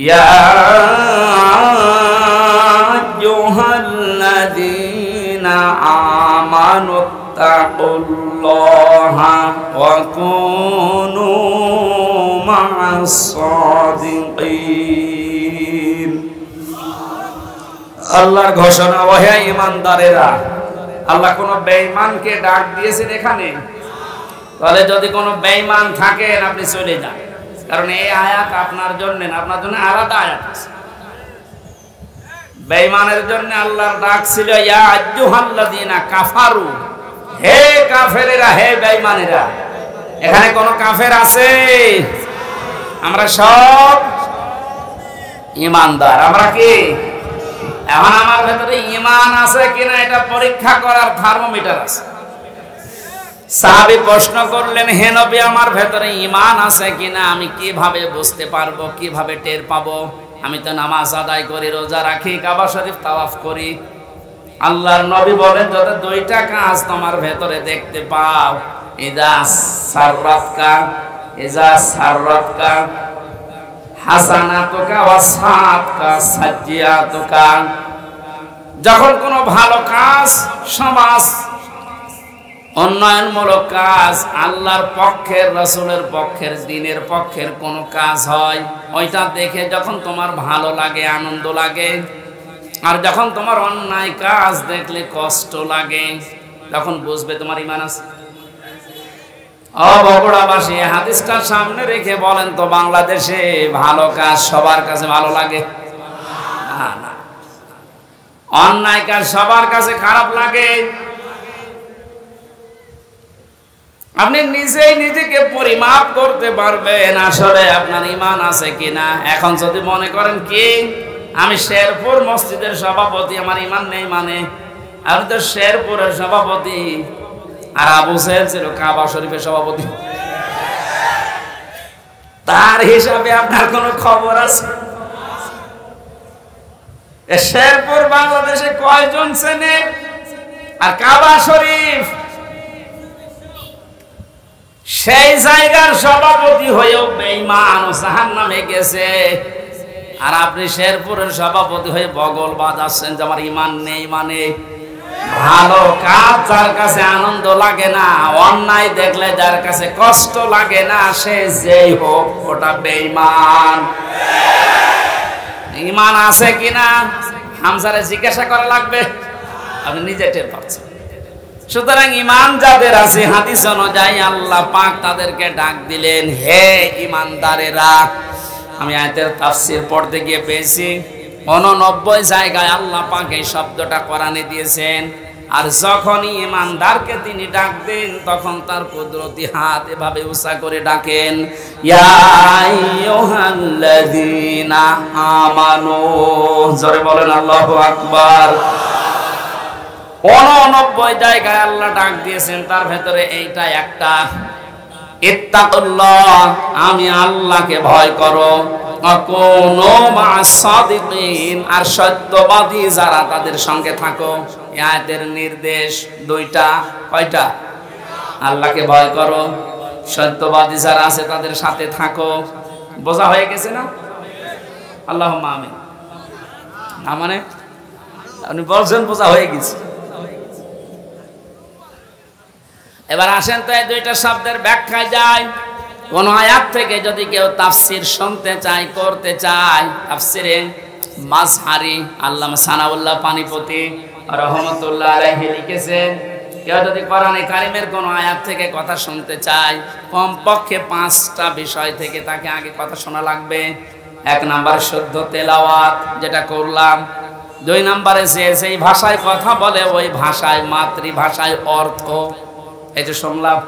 Speaker 1: ইয়া আইয়ুহাল্লাযীনা আমানুত্তাকুল্লাহা ওয়া কুনু মা'আস সাদিকিন। আল্লাহর ঘোষণা, ওহে ঈমানদারেরা। আল্লাহ কোন বেঈমানকে ডাক দিয়েছেন এখানে? তাহলে যদি কোনো বেঈমান থাকেন আপনি চলে যান, কারণ এই আয়াত আপনার জন্য না, আপনার জন্য আলাদা আয়াত আছে। বেঈমানের জন্য আল্লাহর ডাক ছিল ইয়া আইয়ুহাল্লাযীনা কাফারু, হে কাফেরেরা, হে বেঈমানেরা। এখানে কোন কাফের আছে? আমরা সব ঈমানদার। আমরা কি? এখন আমার ভেতরে ঈমান আছে কিনা এটা পরীক্ষা করার থার্মোমিটার আছে। সাহাবী প্রশ্ন করলেন, হে নবী আমার ভেতরে ঈমান আছে কিনা আমি কিভাবে বুঝতে পারবো, কিভাবে টের পাবো? আমি তো নামাজ আদায় করি, রোজা রাখি, কাবা শরীফ তাওয়াফ করি। আল্লাহর নবী বলেন, যত 2টা কাজ তোমার ভেতরে দেখতে পাও, ইযা সাররাতকা হাসানাতুকা ওয়া সাআতকা সাজ্জিয়াতুকা। যখন কোনো ভালো কাজ, সমাজ উন্নয়নমূলক কাজ, আল্লাহর পক্ষের, রাসূলের পক্ষের, দ্বীনের পক্ষের কোনো কাজ হয়, ওইটা দেখে যখন তোমার ভালো লাগে, আনন্দ লাগে, আর যখন তোমার অন্যায় কাজ দেখলে কষ্ট লাগে, তখন বুঝবে তোমার ঈমান আছে। ও বগুড়াবাসী, হাদিসটা সামনে রেখে বলেন তো, বাংলাদেশে ভালো কাজ সবার কাছে ভালো লাগে? না, না। অন্যায় কাজ সবার কাছে খারাপ লাগে। আপনি নিজেই নিজেকে পরিমাপ করতে পারবেন আসলে আপনার ঈমান আছে কিনা। এখন যদি মনে করেন কি আমি শেরপুর মসজিদের সভাপতি, আমার ঈমান নেই, মানে আমি তো শেরপুরের সভাপতি, আর আবু সাহেব ছিল কাবা শরীফের সভাপতি, তার হিসাবে আপনার কোনো খবর আছে? শেরপুর বাংলাদেশে কয়জন চেনে? আর কাবা শরীফ সেই জায়গার সভাপতি হয়েও বেঈমান ও জাহান্নামে গেছে, আর আপনি শেরপুরের সভাপতি হয়ে বগল বাজাচ্ছেন যে আমার ঈমান নেই। মানে ভালো কাজ যার কাছে আনন্দ লাগে না, অন্যায় দেখলে যার কাছে কষ্ট লাগে না, সে যেই হোক ওটা বেঈমান। ঈমান আছে কিনা হামজারে জিজ্ঞাসা করা লাগবে, আপনি নিজে টের পাচ্ছেন। সুতরাং ঈমান যাদের আছে, হাদিস অনুযায়ী আল্লাহ পাক তাদেরকে ডাক দিলেন, হে ঈমানদারেরা, আমি আয়াতের তাফসীর পড়তে গিয়ে পেয়েছি 89 জায়গায় আল্লাহ পাক এই শব্দটা কোরআনে দিয়েছেন। আর যখনই ইমানদারকে তিনি ডাক দেন তখন তার কুদরতি হাত এভাবে উঁচা করে ডাকেন, ইয়া আইয়ুহাল্লাযীনা আমানু। জোরে বলেন আল্লাহু আকবার। 89 জায়গায় আল্লাহ ডাক দিয়েছেন, তার ভেতরে এইটা একটা, ইত্তাকুল্লাহ, আমি আল্লাহকে ভয় করো, আকুনু মা'আস সাদিকিন, আর সত্যবাদী যারা তাদের সঙ্গে থাকো। এই আয়াতের নির্দেশ দুইটা, কয়টা? আল্লাহকে ভয় করো, সত্যবাদী যারা আছে তাদের সাথে থাকো। বোঝা হয়ে গেছে না? আল্লাহুম্মা আমিন। না মানে আপনি বলছেন বোঝা হয়ে গেছে। এবার আসেন তো এই দুইটা শব্দের ব্যাখ্যায় যায়। কোন আয়াত থেকে যদি কেউ তাফসীর শুনতে চায়, করতে চায়, তাফসীরে মাজহারি আল্লামা সানাউল্লাহ পানিপতি রহমাতুল্লাহ আলাইহি লিখেছেন, কেউ যদি কোরআনে কারিমের কোন আয়াত থেকে কথা শুনতে চায়, কমপক্ষে 5টা বিষয় থেকে তাকে আগে কথা শোনা লাগবে। 1 নাম্বার শুদ্ধ তেলাওয়াত, যেটা করলাম। 2 নাম্বারে যেই ভাষায় কথা বলে ওই ভাষায়, মাতৃভাষায় অর্থ, এই যে শুনলাম।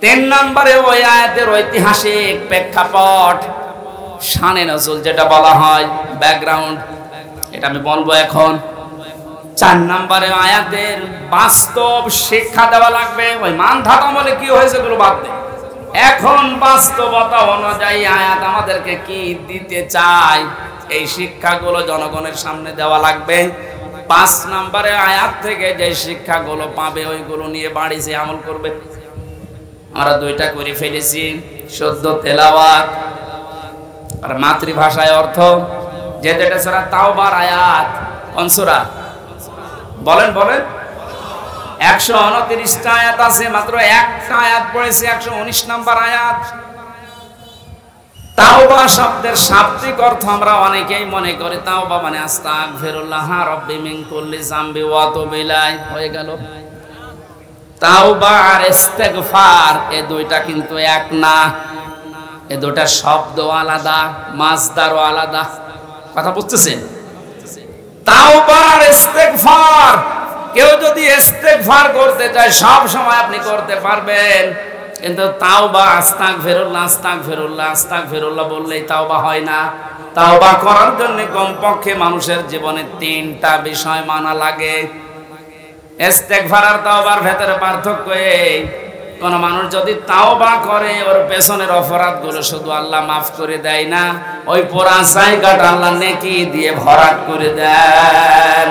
Speaker 1: 3 নম্বরে ওই আয়াতের ঐতিহাসিক প্রেক্ষাপট, শানে নজুল যেটা বলা হয়, ব্যাকগ্রাউন্ড, এটা আমি বলবো এখন। 4 নম্বরে আয়াতের বাস্তব শিক্ষা দেওয়া লাগবে। ওই মান ধারণা বলে কি হয়েছে এগুলো বাদ দে, এখন বাস্তবতা অনুযায়ী আয়াত আমাদেরকে কি দিতে চায় এই শিক্ষাগুলো জনগণের সামনে দেওয়া লাগবে। 5 নম্বরে আয়াত থেকে যে শিক্ষাগুলো পাবে ওইগুলো নিয়ে বাড়ি যে আমল করবে। আমরা 2টা করে ফেলেছি, শুদ্ধ তেলাওয়াত আর মাতৃভাষায় অর্থ। যেটা সূরা তাওবার আয়াত, কোন সূরা বলেন বলেন? 129টা আয়াত আছে, মাত্র একটা আয়াত পড়েছি, 119 নম্বর আয়াত। তাওবা শব্দের শাব্দিক অর্থ আমরা অনেকেই মনে করি তাওবা মানে আস্তাগফিরুল্লাহ রাব্বি মিন কুল্লি যামবি ওয়া আতুবু ইলাইহি, হয়ে গেল। তাওবা আর ইস্তেগফার এই দুইটা কিন্তু এক না, এই দুইটা শব্দ আলাদা, মাসদারও আলাদা। কথা বুঝতেছেন? তাওবা আর ইস্তেগফার, কেউ যদি ইস্তেগফার করতে চায় সব সময় আপনি করতে পারবেন, কিন্তু তাওবা আস্তাগফিরুল্লাহ আস্তাগফিরুল্লাহ আস্তাগফিরুল্লাহ বললেই তাওবা হয় না। তাওবা করার জন্য কমপক্ষে মানুষের জীবনে 3টা বিষয় মানা লাগে। ইস্তেগফার আর তাওবার ভেতরে পার্থক্য এই, কোন মানুষ যদি তাওবা করে ওর পেছনের অপরাধগুলো শুধু আল্লাহ মাফ করে দেয় না, ওই পুরা জায়গাটা আল্লাহ নেকি দিয়ে ভরাট করে দেন।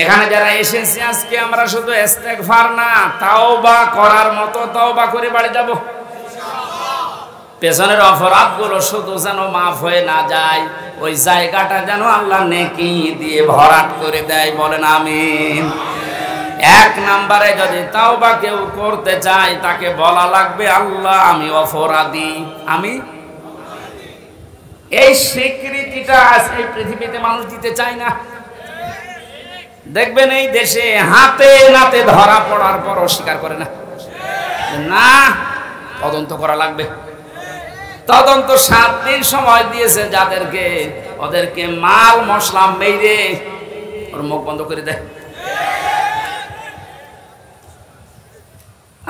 Speaker 1: এখানে যারা এসেছি আজকে আমরা শুধু ইস্তেগফার না, তাওবা করার মতো তাওবা করে বাড়ি যাব। পেছনের অপরাধগুলো শুধু যেন মাফ হয়ে না যায়, ওই জায়গাটা যেন আল্লাহ নেকি দিয়ে ভরাট করে দেয়। বলেন আমিন। 1 নম্বরে যদি তাওবা কেউ করতে চায় তাকে বলা লাগবে, আল্লাহ আমি অপরাধী, আমি। এই স্বীকৃতিটা আজকে পৃথিবীতে মানুষ দিতে চায় না। দেখবেন এই দেশে হাতে নাতে ধরা পড়ার পর অস্বীকার করে না, না তদন্ত করা লাগবে। তদন্ত 7 দিন সময় দিয়েছে যাদেরকে, ওদেরকে মাল মশলা মেরে ওর মুখ বন্ধ করে দেয়।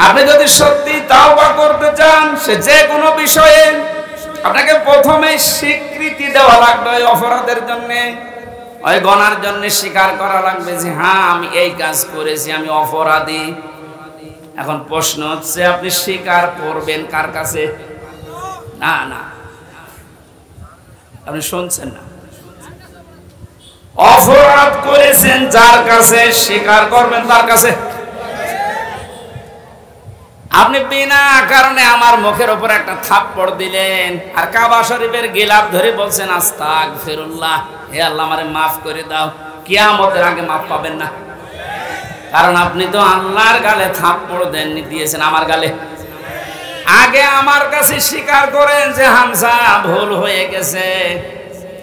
Speaker 1: আপনি যদি সত্যি তাওবা করতে চান সে যে কোনো বিষয়ে, আপনাকে প্রথমে স্বীকৃতি দেওয়া লাগবে ওই অপরাধের জন্য, ওই গুনার জন্য স্বীকার করা লাগবে যে হ্যাঁ আমি এই কাজ করেছি, আমি অপরাধী। এখন প্রশ্ন হচ্ছে আপনি স্বীকার করবেন কার কাছে? না না, আপনি শুনছেন না। অপরাধ করেছেন যার কাছে, স্বীকার করবেন তার কাছে। আপনি বিনা কারণে আমার মুখের উপর একটা থাপ্পড় দিলেন আর কাবা শরীফের গিলাফ ধরে বলছেন আস্তাগফিরুল্লাহ, হে আল্লাহ আমারে মাফ করে দাও, কিয়ামতের আগে মাফ পাবেন না। কারণ আপনি তো আল্লাহর গালে থাপ্পড় দেননি, দিয়েছেন আমার গালে। আগে আমার কাছে স্বীকার করেন যে হামজা ভুল হয়ে গেছে।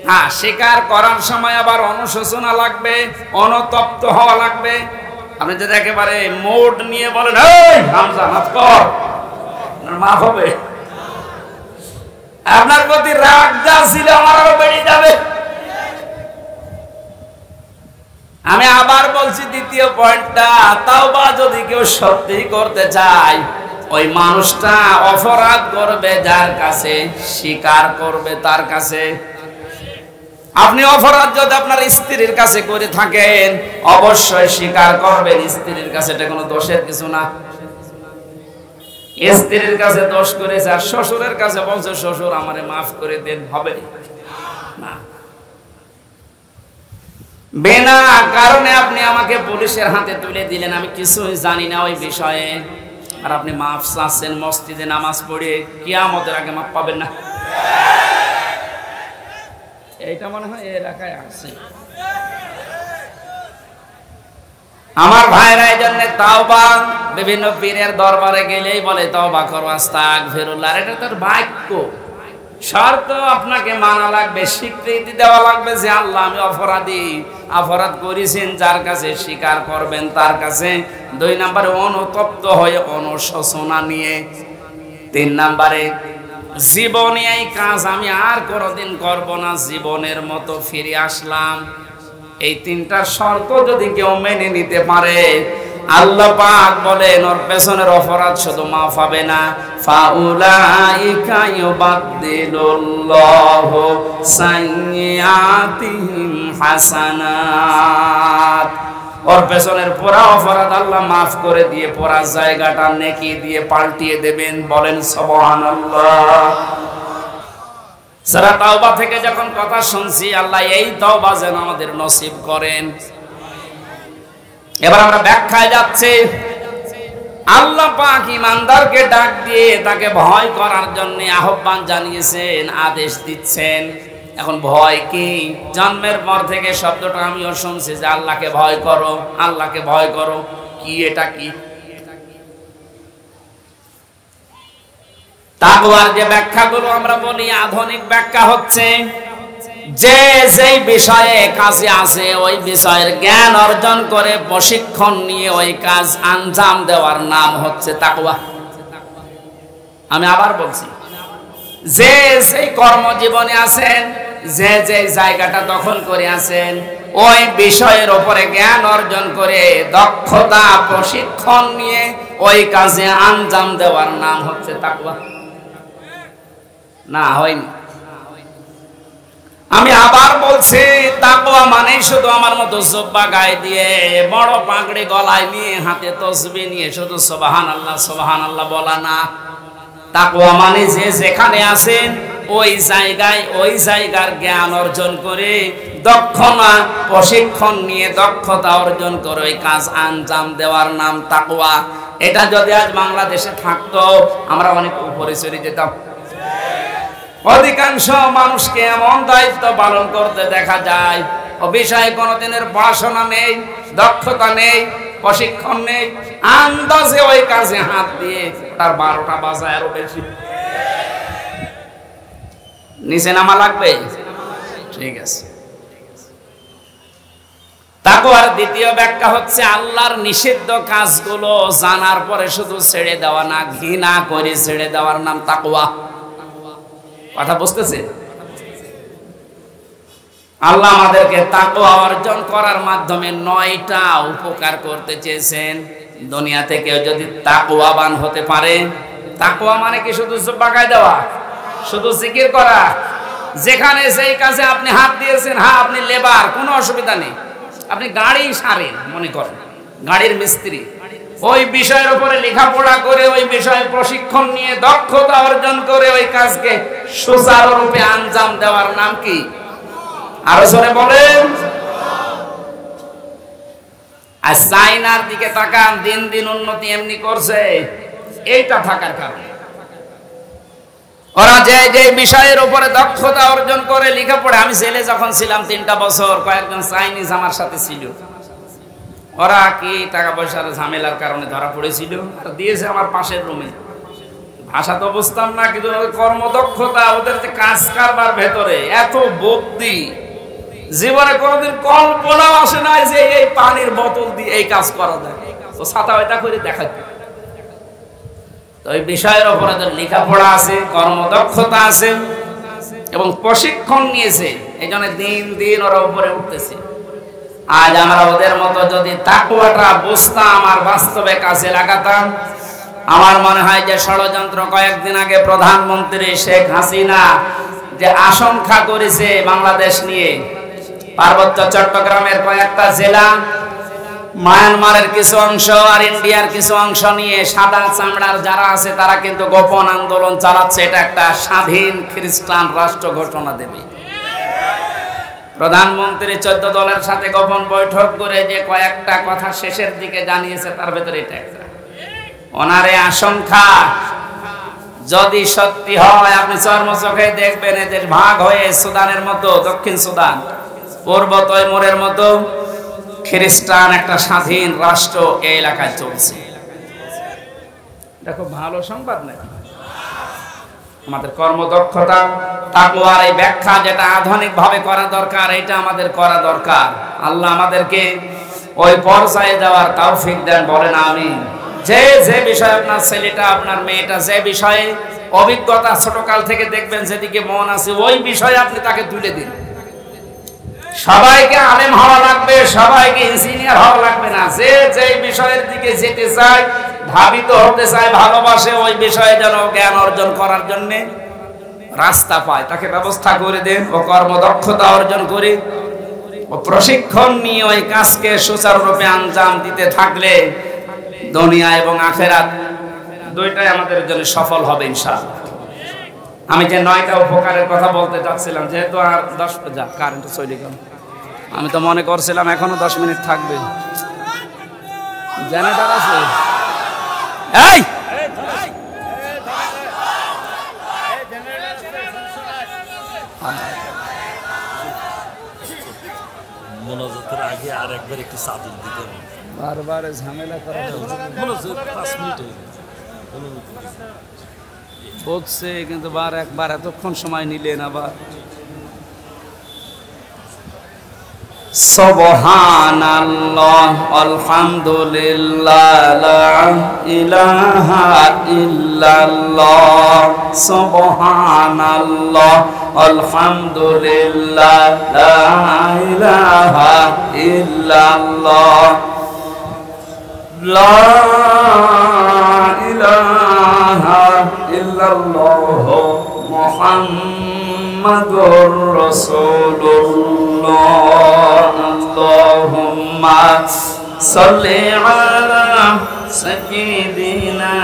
Speaker 1: হ্যাঁ, স্বীকার করার সময় আবার অনুশোচনা লাগবে, অনুতপ্ত হওয়া লাগবে। আপনি যদি একেবারে মোড নিয়ে বলেন এই হামজা মাফ কর, মাফ হবে? আপনার প্রতি রাগ যা ছিল আমার আরো বেড়ে যাবে। আমি আবার বলছি দ্বিতীয় পয়েন্টটা, তাওবা যদি কেউ সত্যি করতে চায়, ওই মানুষটা অপরাধ করবে যার কাছে, স্বীকার করবে তার কাছে। আপনি অপরাধ যদি আপনার স্ত্রীর কাছে করে থাকেন, অবশ্যই স্বীকার করবেন স্ত্রীর কাছে, এটা কোনো দোষের কিছু না। স্ত্রীর কাছে দোষ করেছে আর শ্বশুরের কাছে বলছে শ্বশুর আমারে মাফ করে দেন, হবে না। বিনা কারণে আপনি আমাকে পুলিশের হাতে তুলে দিলেন, আমি কিছুই জানি না ওই বিষয়ে, আর আপনি মাফ চাচ্ছেন মসজিদে নামাজ পড়ে, কিয়ামতের আগে মাফ পাবেন না। এইটা মনে হয় এই এলাকায় আছে। আমার ভাইরা এই জন্য তাওবা, বিভিন্ন পীরের দরবারে গেলেই বলে তাওবা করো, আস্তাগফিরুল্লাহ। এটা তোর বাক্য, শর্ত আপনাকে মানা লাগবে, স্বীকৃতি দেওয়া লাগবে যে আল্লাহ আমি অপরাধী, অপরাধ করেছেন যার কাছে স্বীকার করবেন তার কাছে। 2 নম্বরে অনুতপ্ত হয়ে অনুশোচনা নিয়ে। 3 নম্বরে জীবনে এই কাজ আমি আর কোনোদিন করব না, জীবনের মতো ফিরে আসলাম। এই 3টা শর্ত যদি কেউ মেনে নিতে পারে, আল্লাহ পাক বলেন ওর পেছনের অপরাধ শুধু মাফ হবে না, ফাউলাইকা ইউবাদদিলুল্লাহু সাইয়্যাতিহিম হাসানাত। ওর পেছনের পুরা অপরাধ আল্লাহ মাফ করে দিয়ে পুরা জায়গাটা নেকি দিয়ে পাল্টিয়ে দেবেন। বলেন সুবহানাল্লাহ। সূরা তাওবা থেকে যখন কথা শুনছি, আল্লাহ এই তাওবা যেন আমাদের নসিব করেন। এবার আমরা ব্যাখ্যায় যাচ্ছি। আল্লাহ পাক ইমানদারকে ডাক দিয়ে তাকে ভয় করার জন্য আহ্বান জানিয়েছেন, আদেশ দিচ্ছেন। এখন ভয় কি? জন্মের পর থেকে শব্দটা আমিও শুনছি যে আল্লাহকে ভয় করো, আল্লাহকে ভয় করো। কি এটা? কি তাকওয়ার যে ব্যাখ্যাগুলো আমরা বলি, আধুনিক ব্যাখ্যা হচ্ছে যে যেই বিষয়ে কাজে আছে ওই বিষয়ের জ্ঞান অর্জন করে প্রশিক্ষণ নিয়ে ওই কাজ আঞ্জাম দেওয়ার নাম হচ্ছে তাকওয়া। আমি আবার বলছি, যে সেই কর্মজীবনে আছেন, যে যে জায়গাটা দখল করে আছেন, ওই বিষয়ের উপরে জ্ঞান অর্জন করে দক্ষতা প্রশিক্ষণ নিয়ে ওই কাজে আঞ্জাম দেওয়ার নাম হচ্ছে তাকওয়া। না হয়নি। আমি আবার বলছি, তাকওয়া মানে শুধু আমার মতো জুব্বা গায়ে দিয়ে, বড় পাগড়ি গলায় নিয়ে, হাতে তসবিহ নিয়ে শুধু সুবহানাল্লাহ সুবহানাল্লাহ বলা না। তাকওয়া মানে যে যেখানে আছেন ওই জায়গায় ওই জায়গার জ্ঞান অর্জন করে, দক্ষতা প্রশিক্ষণ নিয়ে দক্ষতা অর্জন করে ওই কাজ আঞ্জাম দেওয়ার নাম তাকওয়া। এটা যদি আজ বাংলাদেশে থাকতো, আমরা অনেক উপরে চলে যেতাম। অধিকাংশ মানুষকে এমন দায়িত্ব পালন করতে দেখা যায়, ও বিষয়ে কোনোদিনের পড়াশোনা নেই, দক্ষতা নেই, প্রশিক্ষণ নেই, আন্দাজে ওই কাজে হাত দিয়ে তার 12টা বাজায় আরো বেশি। নিচে নামা লাগবে। ঠিক আছে। তাকওয়ার দ্বিতীয় ব্যাখ্যা হচ্ছে আল্লাহর নিষিদ্ধ কাজগুলো জানার পরে শুধু ছেড়ে দেওয়া না, ঘৃণা করে ছেড়ে দেওয়ার নাম তাকওয়া। কথা বুঝতেছে? আল্লাহ আমাদেরকে তাকওয়া অর্জন করার মাধ্যমে 9টা উপকার করতে চেয়েছেন। দুনিয়া থেকে যদি তাকওয়াবান হতে পারে, তাকওয়া মানে কি শুধু বাগায় দেওয়া, শুধু জিকির করা, যেখানে সেই কাজে আপনি হাত দিয়েছেন, হ্যাঁ আপনি লেবার, কোনো অসুবিধা নেই, আপনি গাড়ি সারেন মনে করেন, গাড়ির মিস্ত্রি, ওই বিষয়ের উপরে লেখাপড়া করে ওই বিষয়ে প্রশিক্ষণ নিয়ে দক্ষতা অর্জন করে ওই কাজকে সুচারুরূপে আঞ্জাম দেওয়ার নাম কি? আরো জোরে বলেন। আর চাইনার দিকে তাকান, দিন দিন উন্নতি এমনি করছে, এইটা থাকার কারণে। ওরা যে যে বিষয়ের উপরে দক্ষতা অর্জন করে লেখাপড়া, আমি জেলে যখন ছিলাম 3টা বছর, কয়েকজন চাইনিজ আমার সাথে ছিল। ওরা কি টাকা পয়সার ঝামেলার কারণে ধরা পড়েছিল, আর দিয়েছে আমার পাশের রুমে। ভাষা তো বুঝতাম না, কিন্তু কর্মদক্ষতা, ওদের যে কাজ কারবার ভেতরে এত বুদ্ধি, জীবনে কোনোদিন কল্পনাও আসে না যে এই পানির বোতল দিয়ে এই কাজ করা যায়। তো ছাতা ওইটা করে দেখাচ্ছে। তো এই বিষয়ের উপরে তো লেখাপড়া আছে, কর্মদক্ষতা আছে এবং প্রশিক্ষণ নিয়েছে, এই জন্য দিন দিন ওরা উপরে উঠতেছে। আজ আমরা ওদের মতো যদি তাকওয়াটা বুঝতাম আর বাস্তবে কাজে লাগাতাম, আমার মনে হয় যে ষড়যন্ত্র কয়েকদিন আগে প্রধানমন্ত্রী শেখ হাসিনা যে আশঙ্কা করেছে বাংলাদেশ নিয়ে, পার্বত্য চট্টগ্রামের কয়েকটা জেলা, মায়ানমারের কিছু অংশ আর ইন্ডিয়ার কিছু অংশ নিয়ে সাদা চামড়ার যারা আছে তারা কিন্তু গোপন আন্দোলন চালাচ্ছে। এটা একটা স্বাধীন খ্রিস্টান রাষ্ট্র ঘোষণা দেবে। প্রধানমন্ত্রী 14 দলের সাথে গোপন বৈঠক করে যে কয়েকটা কথা শেষের দিকে জানিয়েছে, তার ভেতরে এটা একটা। ওনারে আশঙ্কা যদি সত্যি হয়, আপনি চর্মচোখে দেখবেন এদের ভাগ হয়ে সুদানের মতো, দক্ষিণ সুদান, পূর্ব তৈমুরের মতো খ্রিস্টান একটা স্বাধীন রাষ্ট্র এই এলাকায় চলছে। দেখো ভালো সংবাদ নাকি? আমাদের কর্মদক্ষতা, তাকওয়ার এই ব্যাখ্যা যেটা আধুনিক ভাবে করা দরকার, এটা আমাদের করা দরকার। আল্লাহ আমাদেরকে ওই পর্যায়ে যাওয়ার তৌফিক দেন, বলেন আমিন। যে যে বিষয়ে আপনার ছেলেটা, আপনার মেয়েটা যে বিষয়ে অভিজ্ঞতা ছোটকাল থেকে দেখবেন যেদিকে মন আছে, ওই বিষয়ে আপনি তাকে তুলে দিন। সবাইকে আলেম হওয়া লাগবে, সবাইকে ইঞ্জিনিয়ার হওয়া লাগবে না। যে যে বিষয়ের দিকে যেতে চায়, ধাবিত হতে চায়, ভালোবাসে, ওই বিষয়ে যেন জ্ঞান অর্জন করার জন্য রাস্তা পায়, তাকে ব্যবস্থা করে দেন। ও কর্মদক্ষতা অর্জন করে ও প্রশিক্ষণ নিয়ে ওই কাজকে সুচারুরূপে আঞ্জাম দিতে থাকলে দুনিয়া এবং আখেরাত দুইটাই আমাদের জন্য সফল হবে ইনশাআল্লাহ। আমি যে 9টা উপকারের কথা বলতে চাচ্ছিলাম, যেহেতু আর 10 যা কারেন্ট চলে গেল, আমি তো মনে করছিলাম এখনো 10 মিনিট থাকবে। জেনারেটর আছে? এই
Speaker 2: মোনাজাতের আগে আর একবার একটু চাদর দিতে হবে,
Speaker 1: বারবার ঝামেলা করা
Speaker 2: মোনাজাত 5 মিনিট হয়ে যায়
Speaker 1: বলছে, কিন্তু একবার এতক্ষণ সময় নিলেন আবার। সুবহানাল্লাহ আলহামদুলিল্লাহ লা ইলাহা ইল্লাল্লাহ, সুবহানাল্লাহ আলহামদুলিল্লাহ লা ইলাহা ইল্লাল্লাহ, লা ইলাহা ইল্লাল্লাহ মুহাম্মাদুর রাসূলুল্লাহ। আল্লাহুম্মা সাল্লি আলা সাইয়্যিদিনা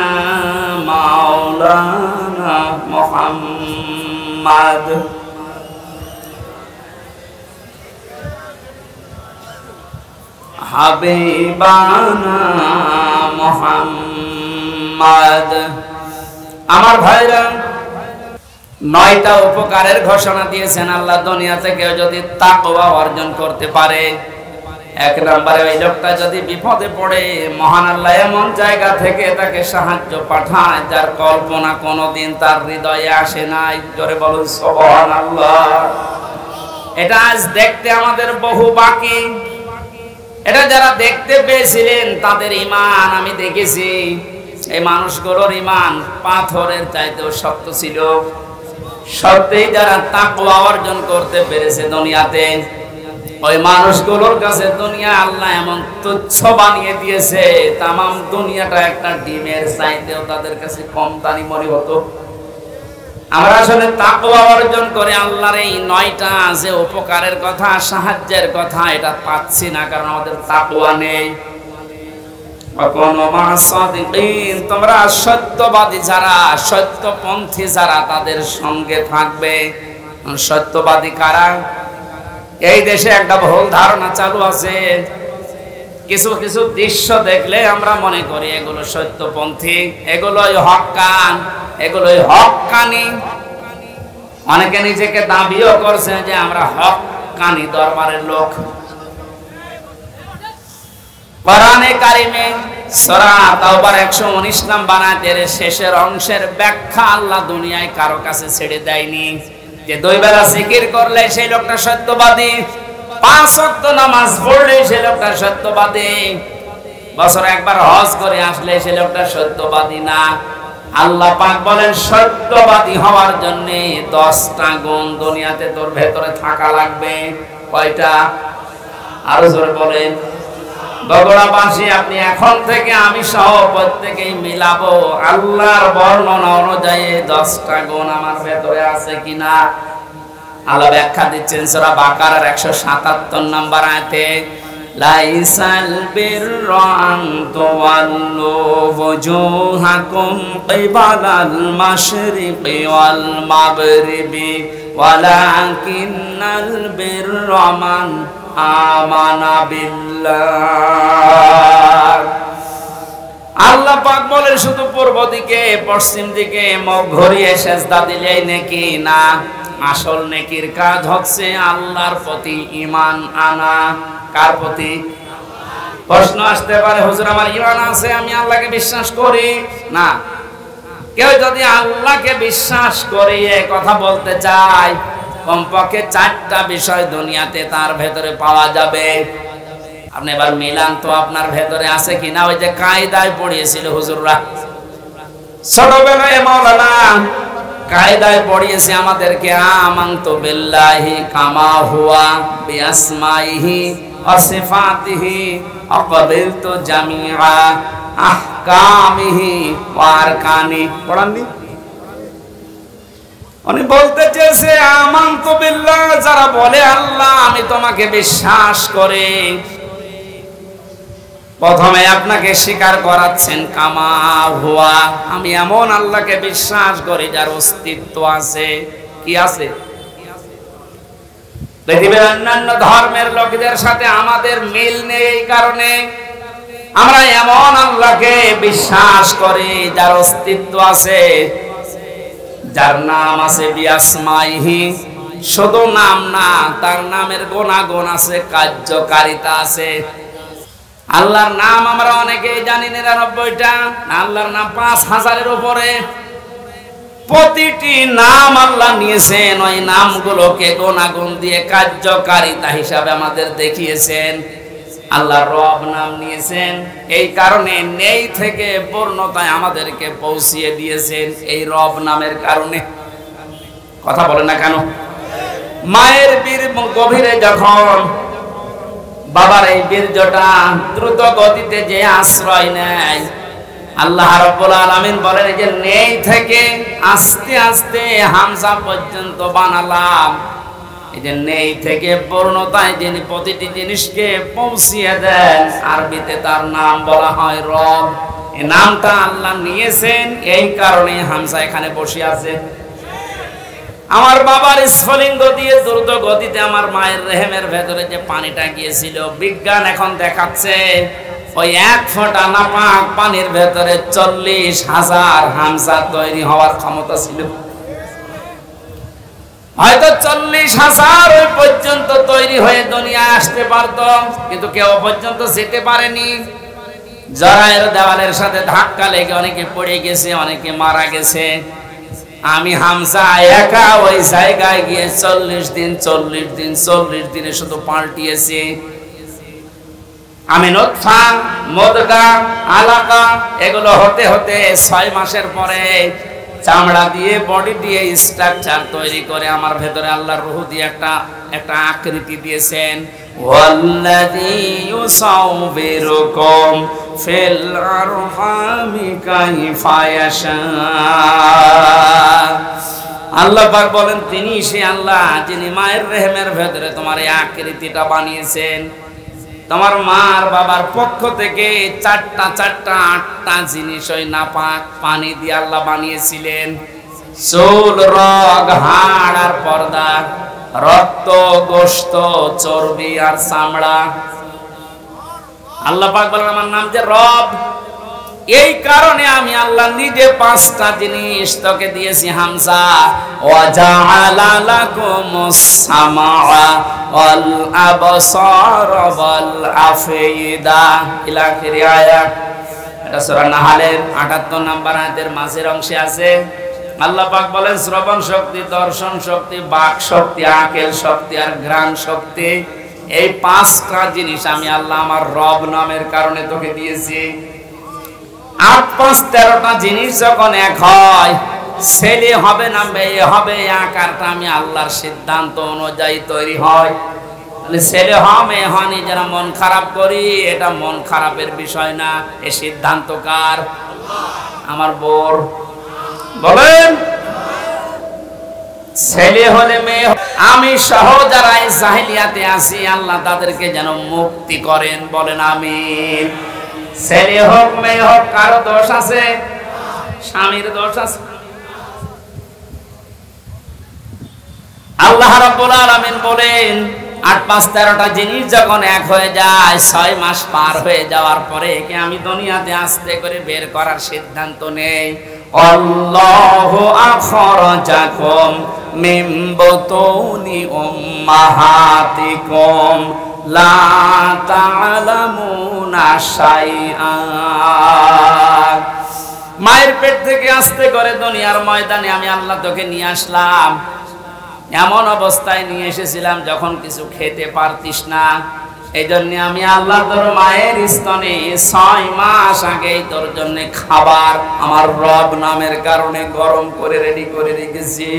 Speaker 1: মাওলানা মুহাম্মাদ। হাবিবানা মুহাম্মাদ। আমার ভাইরা, 9টা উপকারের ঘোষণা দিয়েছেন আল্লাহ। দুনিয়াতে কেউ যদি তাকওয়া অর্জন করতে পারে, 1 নম্বরে ওই লোকটা যদি বিপদে পড়ে, মহান আল্লাহ এমন জায়গা থেকে তাকে সাহায্য পাঠায় যার কল্পনা কোনোদিন তার হৃদয়ে আসে নাই। জোরে বলুন সুবহানাল্লাহ। এটা আজ দেখতে আমাদের বহু বাকি। এটা যারা দেখতে পেয়েছিলেন তাদের ঈমান আমি দেখেছি, এই মানুষগুলোর ঈমান পাথরের চাইতেও শক্ত ছিল। সত্যিই যারা তাকওয়া অর্জন করতে পেরেছে দুনিয়াতে, ওই মানুষগুলোর কাছে দুনিয়া আল্লাহ এমন তুচ্ছ বানিয়ে দিয়েছে, তামাম দুনিয়াটা একটা ডিমের চাইতেও তাদের কাছে কম দামি মনে হতো। আমরা আসলে তাকওয়া অর্জন করে আল্লাহর এই 9টা যে উপকারের কথা, সাহায্যের কথা, এটা পাচ্ছি না, কারণ আমাদের তাকওয়া নেই। তোমরা সত্যবাদী যারা, সত্যপন্থী যারা, তাদের সঙ্গে থাকবে। সত্যবাদী কারা? এই দেশে একটা ভুল ধারণা চালু আছে, কিছু কিছু দৃশ্য দেখলে আমরা মনে করি এগুলো সত্যপন্থী, এগুলোই হক্কান, এগুলোই হক্কানি। অনেকে নিজেকে দাবিও করছে যে আমরা হক্কানি দরবারের লোক। কোরআনে কারিমে সূরা তাওবার 119 নম্বর আয়াতের শেষের অংশের ব্যাখ্যা আল্লাহ দুনিয়ায় কারো কাছে ছেড়ে দেয়নি যে 2 বেলা জিকির করলে সেই লোকটা সত্যবাদী, 5 ওয়াক্ত নামাজ পড়লে সেই লোকটা সত্যবাদী, বছরে একবার হজ করে আসলে সেই লোকটা সত্যবাদী না। আল্লাহ পাক বলেন সত্যবাদী হওয়ার জন্য 10টা গুণ দুনিয়াতে তোর ভেতরে থাকা লাগবে। কয়টা? আরো জোরে বলেন। বগুড়াবাসী, আপনি এখন থেকে আমি সহ প্রত্যেকেই মিলাবো আল্লাহর বর্ণনা অনুযায়ী 10টা গুণ আমার ভেতরে আছে কিনা। আল্লাহ ব্যাখ্যা দিচ্ছেন সূরা বাকারার 177 নম্বর আয়াতে, লাইসাল বিররা আন তুওয়াল্লু ওয়াজুহাকুম কিবালাল মাশরিকি ওয়াল মাগরিবি ওয়ালাকিন্নাল বিররা মান আমানা বিল্লাহ। আল্লাহ পাক বলেন শুধু পূর্ব দিকে পশ্চিম দিকে মুখ ঘুরিয়ে সিজদা দিলেই নাকি না, আসল নেকির কাজ হচ্ছে আল্লাহর প্রতি ঈমান আনা। কার প্রতি? প্রশ্ন আসতে পারে, হুজুর আমার ঈমান আছে, আমি আল্লাহকে বিশ্বাস করি না। কেউ যদি আল্লাহকে বিশ্বাস করে কথা বলতে চায়, কমপক্ষে 4টা বিষয় দুনিয়াতে তার ভেতরে পাওয়া যাবে। আপনি এবার মিলান তো আপনার ভেতরে আছে কিনা। ওই যে কায়দায় পড়িয়েছিল হুজুররা ছোটবেলায়, মাওলানা কায়দায় পড়িয়েছে আমাদেরকে, আমানতু বিল্লাহি কামা হুয়া বিআসমাইহি ওয়া সিফাতিহি ওয়া ক্বাবিলতু জামিআ আহকামিহি ওয়া আরকানি। পড়াননি? উনি বলতে চেয়েছে আমানতু বিল্লাহ, যারা বলে আল্লাহ আমি তোমাকে বিশ্বাস করি, প্রথমে আপনাকে স্বীকার করাচ্ছেন কামা হুয়া, আমি এমন আল্লাহকে বিশ্বাস করি যার অস্তিত্ব আছে। কি আছে? পৃথিবীর অন্যান্য ধর্মের লোকদের সাথে আমাদের মিল নেই, এই কারণে আমরা এমন আল্লাহকে বিশ্বাস করি যার অস্তিত্ব আছে, যার নাম আছে বিআসমাইহি, শুধু নাম না, তার নামের গুণাগুণ আছে, কার্যকারিতা আছে। আল্লাহর নাম আমরা অনেকেই জানি 99টা, আল্লাহর নাম 5000-এর উপরে। প্রতিটি নাম আল্লাহ নিয়েছেন, ওই নামগুলোকে গুণাগুণ দিয়ে কার্যকারিতা হিসাবে আমাদের দেখিয়েছেন। আল্লাহ রব নাম নিয়েছেন, এই কারণে নেই থেকে পূর্ণতায় আমাদেরকে পৌঁছিয়ে দিয়েছেন এই রব নামের কারণে। কথা বলে না কেন? মায়ের বীর গভীরে যখন বাবার এই বীর্যটা দ্রুত গতিতে যে আশ্রয় নেয়, আল্লাহ রাব্বুল আলামিন বলেন যে নেই থেকে আস্তে আস্তে হামজা পর্যন্ত বানালাম। এই যে নেই থেকে পূর্ণতায় যিনি প্রতিটি জিনিসকে পৌঁছিয়ে দেন, আরবিতে তার নাম বলা হয় রব। এই নামটা আল্লাহ নিয়েছেন, এই কারণে হামজা এখানে বসে আছে। আমার বাবার স্ফলিঙ্গ দিয়ে দ্রুত গতিতে আমার মায়ের রেহেমের ভেতরে যে পানিটা গিয়েছিল, বিজ্ঞান এখন দেখাচ্ছে ওই 1 ফোঁটা নাপাক পানির ভেতরে 40,000 হামজা তৈরি হওয়ার ক্ষমতা ছিল। হয়তো 40,000 ওই পর্যন্ত তৈরি হয়ে দুনিয়ায় আসতে পারত, কিন্তু কেউ পর্যন্ত যেতে পারেনি। জরায়ের দেওয়ালের সাথে ধাক্কা লেগে অনেকে পড়ে গেছে, অনেকে মারা গেছে। আমি হামজা একা ওই জায়গায় গিয়ে 40 দিনে শুধু পাল্টিয়েছি। আমি নতফা, মুদগা, আলাকা এগুলো হতে হতে 6 মাসের পরে চামড়া দিয়ে, বডি দিয়ে স্ট্রাকচার তৈরি করে আমার ভেতরে আল্লাহর রূহ দিয়ে একটা আকৃতি দিয়েছেন। ওয়াল্লাযী ইউসাউবিরুকুম ফিল আরহামি কাইফা ইয়াশা। আল্লাহ পাক বলেন তিনি সে আল্লাহ যিনি মায়ের রেহেমের ভেতরে তোমার এই আকৃতিটা বানিয়েছেন। তোমার মার বাবার পক্ষ থেকে 8টা জিনিস ওই নাপাক পানি দিয়ে আল্লাহ বানিয়েছিলেন। চুল, রগ, হাড় আর পর্দা, রক্ত, গোশত, চর্বি আর চামড়া। আল্লাহ পাক বলেন আমার নাম যে রব, এই কারণে আমি আল্লাহ নিজে 5টা জিনিস তোকে দিয়েছি হামজা। ওয়া জাআলা লাকুমুস সামাআ ওয়াল আবসার ওয়াল আফইদা ইলা আখিরি আয়াত। এটা সূরা নাহলের 78 নম্বর আয়াতের মাঝের অংশে আছে। আল্লাহ পাক বলেন শ্রবণ শক্তি, দর্শন শক্তি, বাক শক্তি, আকেল শক্তি আর ঘ্রাণ শক্তি, এই 5টা জিনিস আমি আল্লাহ আমার রব নামের কারণে তোকে দিয়েছি। 8 5 13টা জিনিস যখন এক হয়, ছেলে হবে না মেয়ে হবে, আকারটা আমি আল্লাহর সিদ্ধান্ত অনুযায়ী তৈরি হয়। ছেলে হয় মেয়ে হয়, নিজেরা মন খারাপ করি, এটা মন খারাপের বিষয় না, এ সিদ্ধান্ত কার? আমার বোর। বলেন ছেলে হলে মেয়ে, আমি সহ যারা এই জাহেলিয়াতে আছি আল্লাহ তাদেরকে যেন মুক্তি করেন, বলেন আমিন। ছেলে হোক মেয়ে হোক, কারো দোষ আছে? স্বামীর দোষ আছে? আল্লাহ রাব্বুল আলামিন বলেন 8 5 13টা জিনিস যখন এক হয়ে যায়, 6 মাস পার হয়ে যাওয়ার পরে কি আমি দুনিয়াতে আস্তে করে বের করার সিদ্ধান্ত নেই। আল্লাহু আখরাজাকুম মিন বুতুনি উম্মাহাতিকুম লা তা'লামুনা শাইআ। মায়ের পেট থেকে আস্তে করে দুনিয়ার ময়দানে আমি আল্লাহ তোকে নিয়ে আসলাম। এমন অবস্থায় নিয়ে এসেছিলাম যখন কিছু খেতে পারতিস না, এই জন্য আমি আল্লাহ তোর মায়ের স্তনে 6 মাস আগেই তোর জন্য খাবার আমার রব নামের কারণে গরম করে রেডি করে রেখেছি।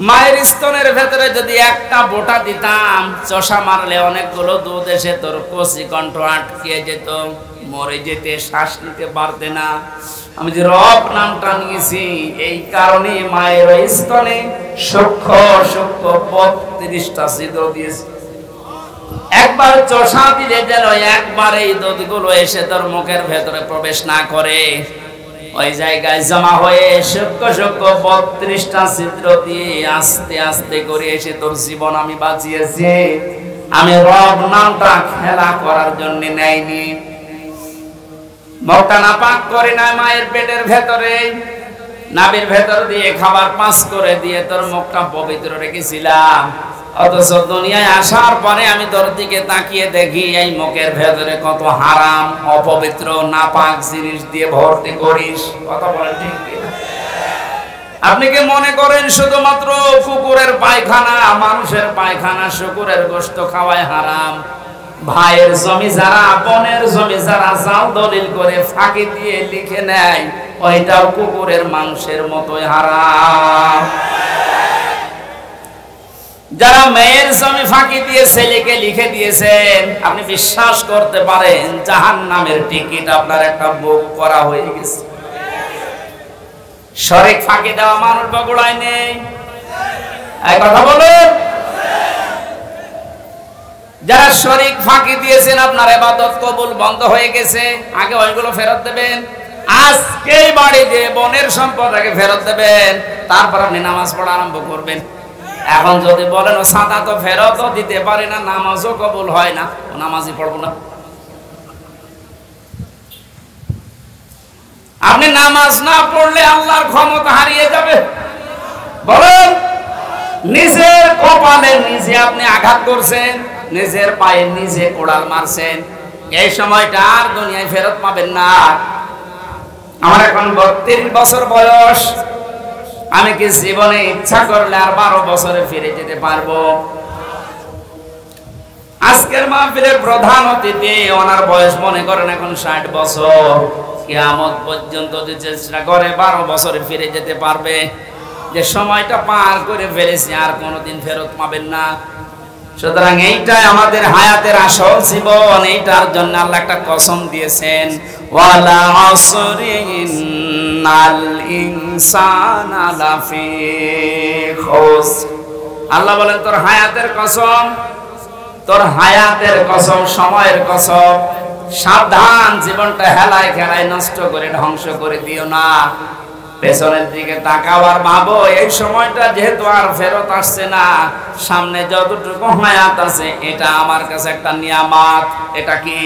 Speaker 1: মায়ের স্তনের ভেতরে যদি একটা বোটা দিতাম, চষা মারলে অনেকগুলো দুধ এসে তোর কচি কণ্ঠ আটকে যেত, মরে যেতে, শ্বাস নিতে পারতে না। আমি যে রব নামটা নিয়েছি এই কারণে মায়ের স্তনে সূক্ষ্ম সূক্ষ্ম 32টা ছিদ্র দিয়েছি। একবার চষা দিলে যেন একবার এই দুধগুলো এসে তোর মুখের ভেতরে প্রবেশ না করে, ওই জায়গায় জমা হয়ে সূক্ষ্ম সূক্ষ্ম 32টা ছিদ্র দিয়ে আস্তে আস্তে করে এসে তোর জীবন আমি বাঁচিয়েছি। আমি রব নামটা খেলা করার জন্য নেইনি, মুখটা নাপাক করে না, মায়ের পেটের ভেতরে নাভির ভেতর দিয়ে খাবার পাস করে দিয়ে তোর মুখটা পবিত্র রেখেছিলাম। অথচ দুনিয়ায় আসার পরে আমি তোর দিকে তাকিয়ে দেখি এই মুখের ভেতরে কত হারাম অপবিত্র নাপাক জিনিস দিয়ে ভর্তি করিস। কথা বলেন ঠিক কিনা? আপনি কি মনে করেন শুধুমাত্র কুকুরের পায়খানা, মানুষের পায়খানা, শুকুরের গোশত খাওয়ায় হারাম? ভাইয়ের জমি যারা, বোনের জমি যারা জাল দলিল করে ফাঁকি দিয়ে লিখে নেয়, ওইটাও কুকুরের মাংসের মতোই হারাম। যারা মেয়ের জমি ফাঁকি দিয়ে ছেলেকে লিখে দিয়েছেন, আপনি বিশ্বাস করতে পারেন জাহান্নামের টিকিট আপনার একটা বুক করা হয়ে গেছে। শরীক ফাঁকি দেওয়া মানুষ বগুড়ায় নেই, এই কথা বলুন। যারা শরীক ফাঁকি দিয়েছেন আপনার ইবাদত কবুল বন্ধ হয়ে গেছে, আগে ওইগুলো ফেরত দেবেন। আজকেই বাড়ি দিয়ে বোনের সম্পদ আগে ফেরত দেবেন, তারপর আপনি নামাজ পড়া আরম্ভ করবেন। এখন যদি বলেন ও সাদা তো ফেরতও দিতে পারে না, নামাজও কবুল হয় না, নামাজই পড়বো না। আপনি নামাজ না পড়লে আল্লাহর ক্ষমতা হারিয়ে যাবে। বলেন, নিজের কপালে নিজে আপনি আঘাত করছেন, নিজের পায়ে নিজে কোড়াল মারছেন, এই সময়টা আর দুনিয়ায় ফেরত পাবেন না। আমার এখন 32 বছর বয়স, আমি কি জীবনে ইচ্ছা করলে আর 12 বছরে ফিরে যেতে পারবো? আজকের মাহফিলের প্রধান অতিথি, ওনার বয়স মনে করেন এখন 60 বছর। কিয়ামত পর্যন্ত যদি চেষ্টা করে 12 বছরে ফিরে যেতে পারবে। যে সময়টা পার করে ফেলেছি আর কোনোদিন ফেরত পাবেন না। সুতরাং এইটাই আমাদের হায়াতের আসল জীবন, এইটার জন্য আল্লাহ একটা কসম দিয়েছেন, ওয়ালা আসরি ইন্নাল ইনসানা লাফি খুসর। আল্লাহ বলেন তোর হায়াতের কসম, তোর হায়াতের কসম, সময়ের কসম, সাবধান, জীবনটা হেলায় খেলায় নষ্ট করে ধ্বংস করে দিও না। পেছনের দিকে তাকাও আর ভাবো এই সময়টা যেহেতু আর ফেরত আসছে না, সামনে যতটুকু হায়াত আছে এটা আমার কাছে একটা নিয়ামত। এটা কি?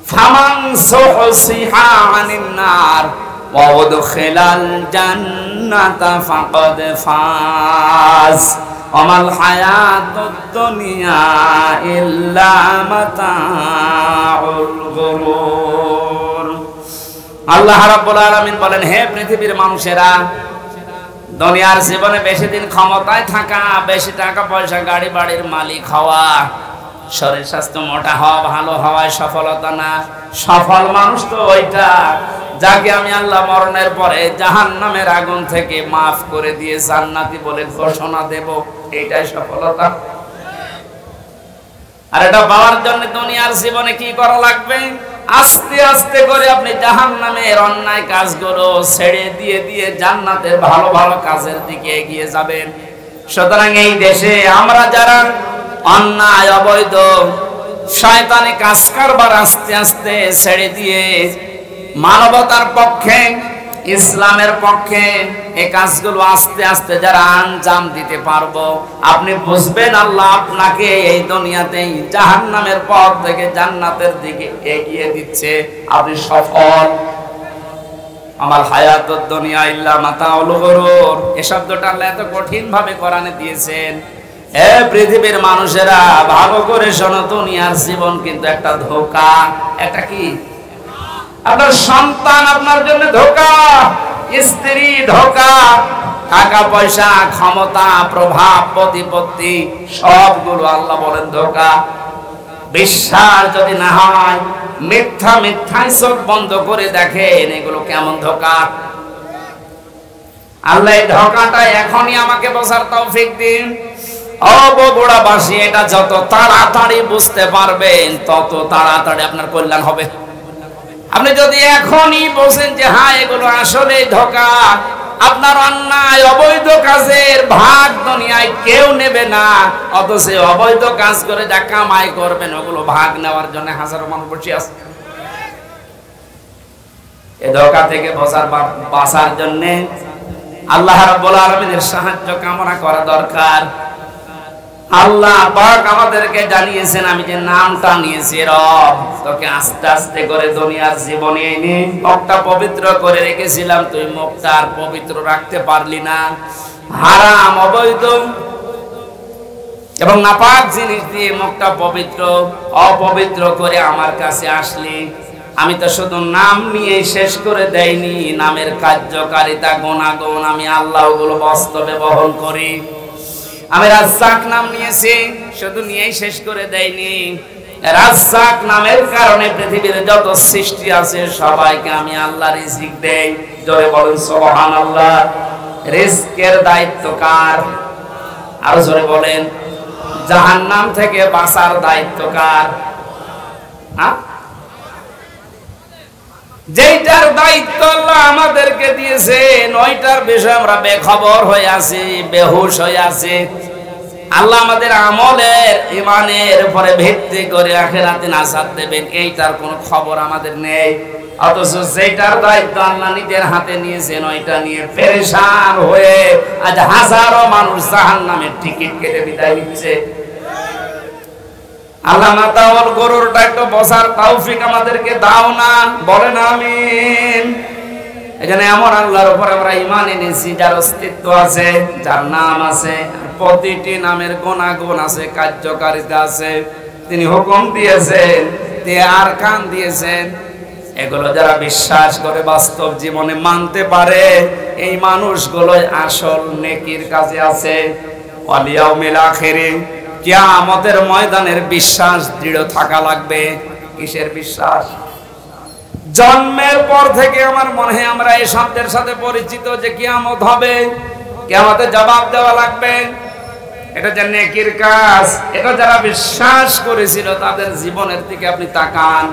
Speaker 1: ফামান সুহসিহা আনিন নার ওয়া উদখিলাল জান্নাতা ফাকাদ ফাজ ওয়ামাল হায়াতুদ দুনিয়া ইল্লা মাতাউল গুরুর। আল্লাহ রাব্বুল আলামিন বলেন, হে পৃথিবীর মানুষেরা, দুনিয়ার জীবনে বেশি দিন ক্ষমতায় থাকা, বেশি টাকা পয়সা গাড়ি বাড়ির মালিক হওয়া, শরীর স্বাস্থ্য মোটা হওয়া ভালো হওয়ায় সফলতা না। সফল মানুষ তো ওইটা যাকে আমি আল্লাহ মরণের পরে জাহান্নামের আগুন থেকে মাফ করে দিয়ে জান্নাতি বলে ঘোষণা দেব, এটাই সফলতা। আর এটা পাওয়ার জন্য দুনিয়ার জীবনে কি করা লাগবে? আস্তে আস্তে করে আপনি জাহান্নামের অন্যায় কাজগুলো ছেড়ে দিয়ে দিয়ে জান্নাতের ভালো ভালো কাজের দিকে এগিয়ে যাবেন। সুতরাং এই দেশে আমরা যারা অন্যায় অবৈধ শয়তানি কাজ কারবার আস্তে আস্তে ছেড়ে দিয়ে মানবতার পক্ষে ইসলামের পক্ষে এই কাজগুলো আস্তে আস্তে যারা আঞ্জাম দিতে পারবো, আপনি বুঝবেন আল্লাহ আপনাকে এই দুনিয়াতেই জাহান্নামের পথ থেকে জান্নাতের দিকে এগিয়ে দিচ্ছে। আপনি সফল। আমার হায়াতুদ দুনিয়া ইল্লা মাতাউল গুরুর, এই শব্দটা আল্লাহ এত কঠিন ভাবে কোরআনে দিয়েছেন। এ পৃথিবীর মানুষেরা ভালো করে শোনো, দুনিয়ার জীবন কিন্তু একটা ধোঁকা। এটা কি? আপনার সন্তান আপনার জন্য ধোঁকা, স্ত্রী ধোঁকা, টাকা পয়সা, ক্ষমতা, প্রভাব, প্রতিপত্তি সবগুলো আল্লাহ বলেন ধোঁকা। বিশ্বাস যদি না হয়, মিথ্যা মিথ্যায় চোখ বন্ধ করে দেখেন এগুলো কেমন ধোঁকা। আল্লাহ এই ধোঁকাটা এখনই আমাকে বোঝার তৌফিক দিন। ও বগুড়াবাসী, এটা যত তাড়াতাড়ি বুঝতে পারবেন তত তাড়াতাড়ি আপনার কল্যাণ হবে। আপনি যদি এখনই বলছেন যে হ্যাঁ এগুলো আসলে ধোঁকা, আপনার অন্যায় অবৈধ কাজের ভাগ দুনিয়ায় কেউ নেবে না, অথচ অবৈধ কাজ করে যা কামাই করবেন ওগুলো ভাগ নেওয়ার জন্য হাজারো মানুষ বসে আছে। এই ধোঁকা থেকে বাঁচার জন্য আল্লাহ রাব্বুল আলামিনের সাহায্য কামনা করা দরকার। আল্লাহ পাক আমাদেরকে জানিয়েছেন, আমি যে নামটা নিয়েছি রব, তোকে আস্তে আস্তে করে দুনিয়ার জীবনে এনে মুখটা পবিত্র করে রেখেছিলাম, তুই মুখটা আর পবিত্র রাখতে পারলি না। হারাম অবৈধ এবং নাপাক জিনিস দিয়ে মুখটা পবিত্র অপবিত্র করে আমার কাছে আসলি। আমি তো শুধু নাম নিয়ে শেষ করে দেইনি, নামের কার্যকারিতা গুণাগুণ আমি আল্লাহ ওগুলো বাস্তবে বহন করি। আমি রাজ্জাক নাম নিয়েছি, শুধু নিয়েই শেষ করে দেইনি। রাজ্জাক নামের কারণে পৃথিবীর যত সৃষ্টি আছে সবাইকে আমি আল্লাহ রিজিক দেই। জোরে বলেন সুবহানাল্লাহ। রিজকের দায়িত্ব কার? আরো জোরে বলেন। জাহান্নাম থেকে বাঁচার দায়িত্ব কার? যেটার দায়িত্ব আল্লাহ আমাদেরকে দিয়েছেন ওইটার বিষয়ে আমরা বেখবর হয়ে আছি, বেহুশ হয়ে আছি। আল্লাহ আমাদের আমলের ইমানের উপরে ভিত্তি করে আখিরাতে নাজাত দেবেন, এইটার কোনো খবর আমাদের নেই। অথচ যেটার দায়িত্ব আল্লাহ নিজের হাতে নিয়েছেন ওইটা নিয়ে পেরেশান হয়ে আজ হাজারো মানুষ জাহান্নামের টিকিট কেটে বিদায় নিচ্ছে। আল্লাহ মাতাওয়াল গরুরটা একটু বসার তৌফিক আমাদেরকে দাও না, বলেন আমিন। এখানে এমন আল্লাহর উপর আমরা ঈমান এনেছি যার অস্তিত্ব আছে, যার নাম আছে, প্রতিটি নামের গুণাগুণ আছে, কার্যকারিতা আছে। তিনি হুকুম দিয়েছেন, তিনি আরকান দিয়েছেন। এগুলো যারা বিশ্বাস করে বাস্তব জীবনে মানতে পারে এই মানুষগুলোই আসল নেকির কাজে আছে। ওয়াল ইয়াউমিল আখিরে, কিয়ামতের ময়দানের বিশ্বাস দৃঢ় থাকা লাগবে। কিসের বিশ্বাস? জন্মের পর থেকে আমার মনে হয় আমরা এই শব্দের সাথে পরিচিত যে কিয়ামত হবে, কিয়ামতে জবাব দেওয়া লাগবে। এটা যে নেকির কাজ, এটা যারা বিশ্বাস করেছিল তাদের জীবনের দিকে আপনি তাকান।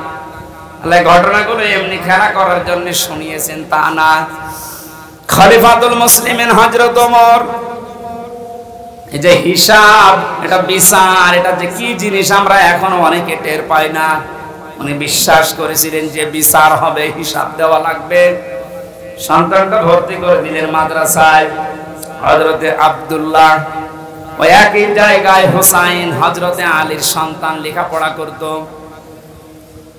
Speaker 1: আল্লাহ ঘটনাগুলো এমনি খেলা করার জন্য শুনিয়েছেন তা না। খলিফাতুল মুসলিমিন হযরত ওমর, এই যে হিসাব, এটা বিচার, এটা যে কি জিনিস আমরা এখনো অনেকে টের পাই না। উনি বিশ্বাস করেছিলেন যে বিচার হবে, হিসাব দেওয়া লাগবে। সন্তানটা ভর্তি করে দিলেন মাদ্রাসায়। হযরতে আব্দুল্লাহ, ওই একই জায়গায় হুসাইন হযরতে আলীর সন্তান লেখাপড়া করত।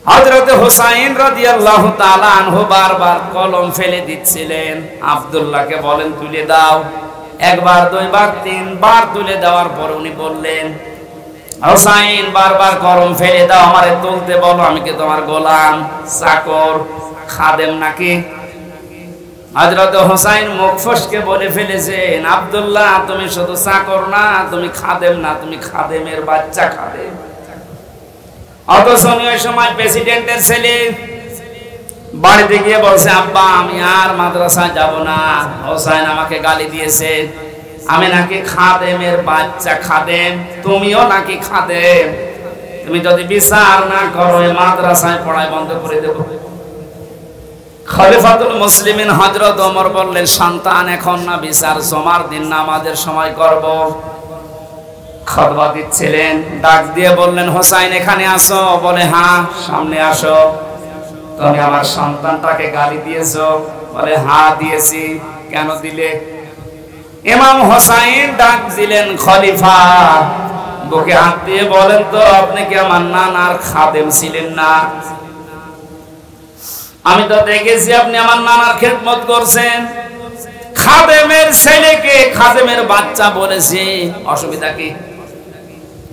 Speaker 1: হযরতে হুসাইন রাদিয়াল্লাহু তাআলা আনহু বারবার কলম ফেলে দিচ্ছিলেন। আব্দুল্লাহকে বলেন তুলে দাও। একবার, দুইবার, তিনবার তুলে দেওয়ার পর উনি বললেন, হুসাইন বারবার কলম ফেলে দাও, আমারে তুলতে বলো, আমি কি তোমার গোলাম, চাকর, খাদেম নাকি? হযরত হুসাইন মুখ ফসকে বলে ফেলেছেন, আব্দুল্লাহ তুমি শুধু চাকর না, তুমি খাদেম না, তুমি খাদেমের বাচ্চা খাদেম। অথচ ওই সময় প্রেসিডেন্টের ছেলে বাড়িতে গিয়ে বলছে, আব্বা আমি আর মাদ্রাসায় যাব না, হোসাইন আমাকে গালি দিয়েছে, আমি নাকি খাদেমের বাচ্চা, খাদেম তুমিও নাকি খাদেম, তুমি যদি বিচার না করো এই মাদ্রাসায় পড়াই বন্ধ করে দেব। খলিফাতুল মুসলিমিন হযরত ওমর বললেন, সন্তান এখন না, বিচার জমার দিন নামাজের সময় করব। খুতবা দিচ্ছিলেন, ডাক দিয়ে বললেন, হোসাইন এখানে আসো। বলে, হ্যাঁ সামনে আসো। তুমি আমার সন্তানটাকে গালি দিয়েছো? বলে, হ্যাঁ দিয়েছি। কেন দিলে? ইমাম হোসাইন ডাক দিলেন, খলিফা বুকে হাত দিয়ে বলেন তো, আপনি কি আমার নানার খাদেম ছিলেন না? আমি তো দেখেছি আপনি আমার নানার খেদমত করছেন। খাদেমের ছেলেকে খাদেমের বাচ্চা বলেছি, অসুবিধা কি?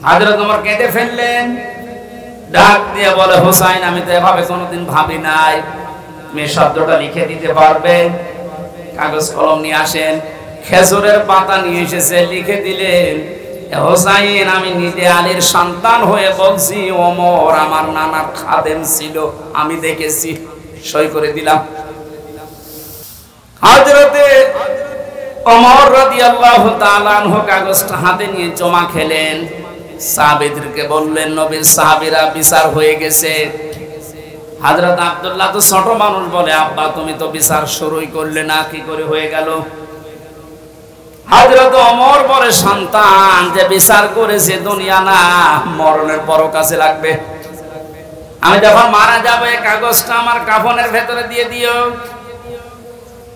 Speaker 1: হযরত ওমর কেঁদে ফেললেন, ডাক দিয়ে বলে, হোসাইন আমি তো এভাবে কোনোদিন ভাবি নাই, মেয়ে শব্দটা লিখে দিতে পারবে? কাগজ কলম নিয়ে আসেন। খেজুরের পাতা নিয়ে এসেছে, লিখে দিলেন, হোসাইন আমি নিজে আলীর সন্তান হয়ে বলছি, ওমর আমার নানার খাদেম ছিল, আমি দেখেছি। সই করে দিলাম। হযরতে ওমর রাদিয়াল্লাহু তাআলা আনহু কাগজটা হাতে নিয়ে জমা খেলেন। সাহাবীদেরকে বললেন, নবীর সাহাবীরা বিচার হয়ে গেছে। হযরত আব্দুল্লাহ তো ছোট মানুষ, বলে, আব্বা তুমি তো বিচার শুরুই করলে না, কি করে হয়ে গেল? হযরত ওমর বলে, সন্তান যে বিচার করেছে দুনিয়া না, মরণের পরও কাছে লাগবে। আমি যখন মারা যাবে কাগজটা আমার কাফনের ভেতরে দিয়ে দিও।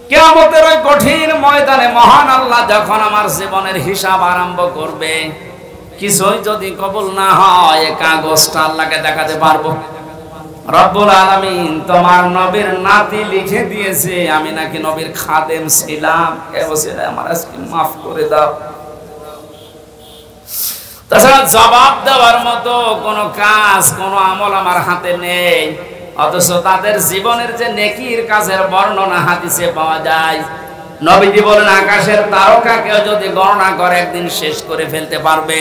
Speaker 1: কিয়ামতের ওই কঠিন ময়দানে মহান আল্লাহ যখন আমার জীবনের হিসাব আরম্ভ করবে, কিছুই যদি কবুল না হয় কাগজটা আল্লাহকে দেখাতে পারবো। রব্বুল আলামিন তোমার নবীর নাতি লিখে দিয়েছে আমি নাকি নবীর খাদেম ছিলাম, এ বসে আমার আজকে মাফ করে দাও। তাছাড়া জবাব দেওয়ার মতো কোনো কাজ, কোনো আমল আমার হাতে নেই। অথচ তাদের জীবনের যে নেকির কাজের বর্ণনা হাদিসে পাওয়া যায়। নবীজি বলেন, আকাশের তারকাকেও যদি গণনা করে একদিন শেষ করে ফেলতে পারবে,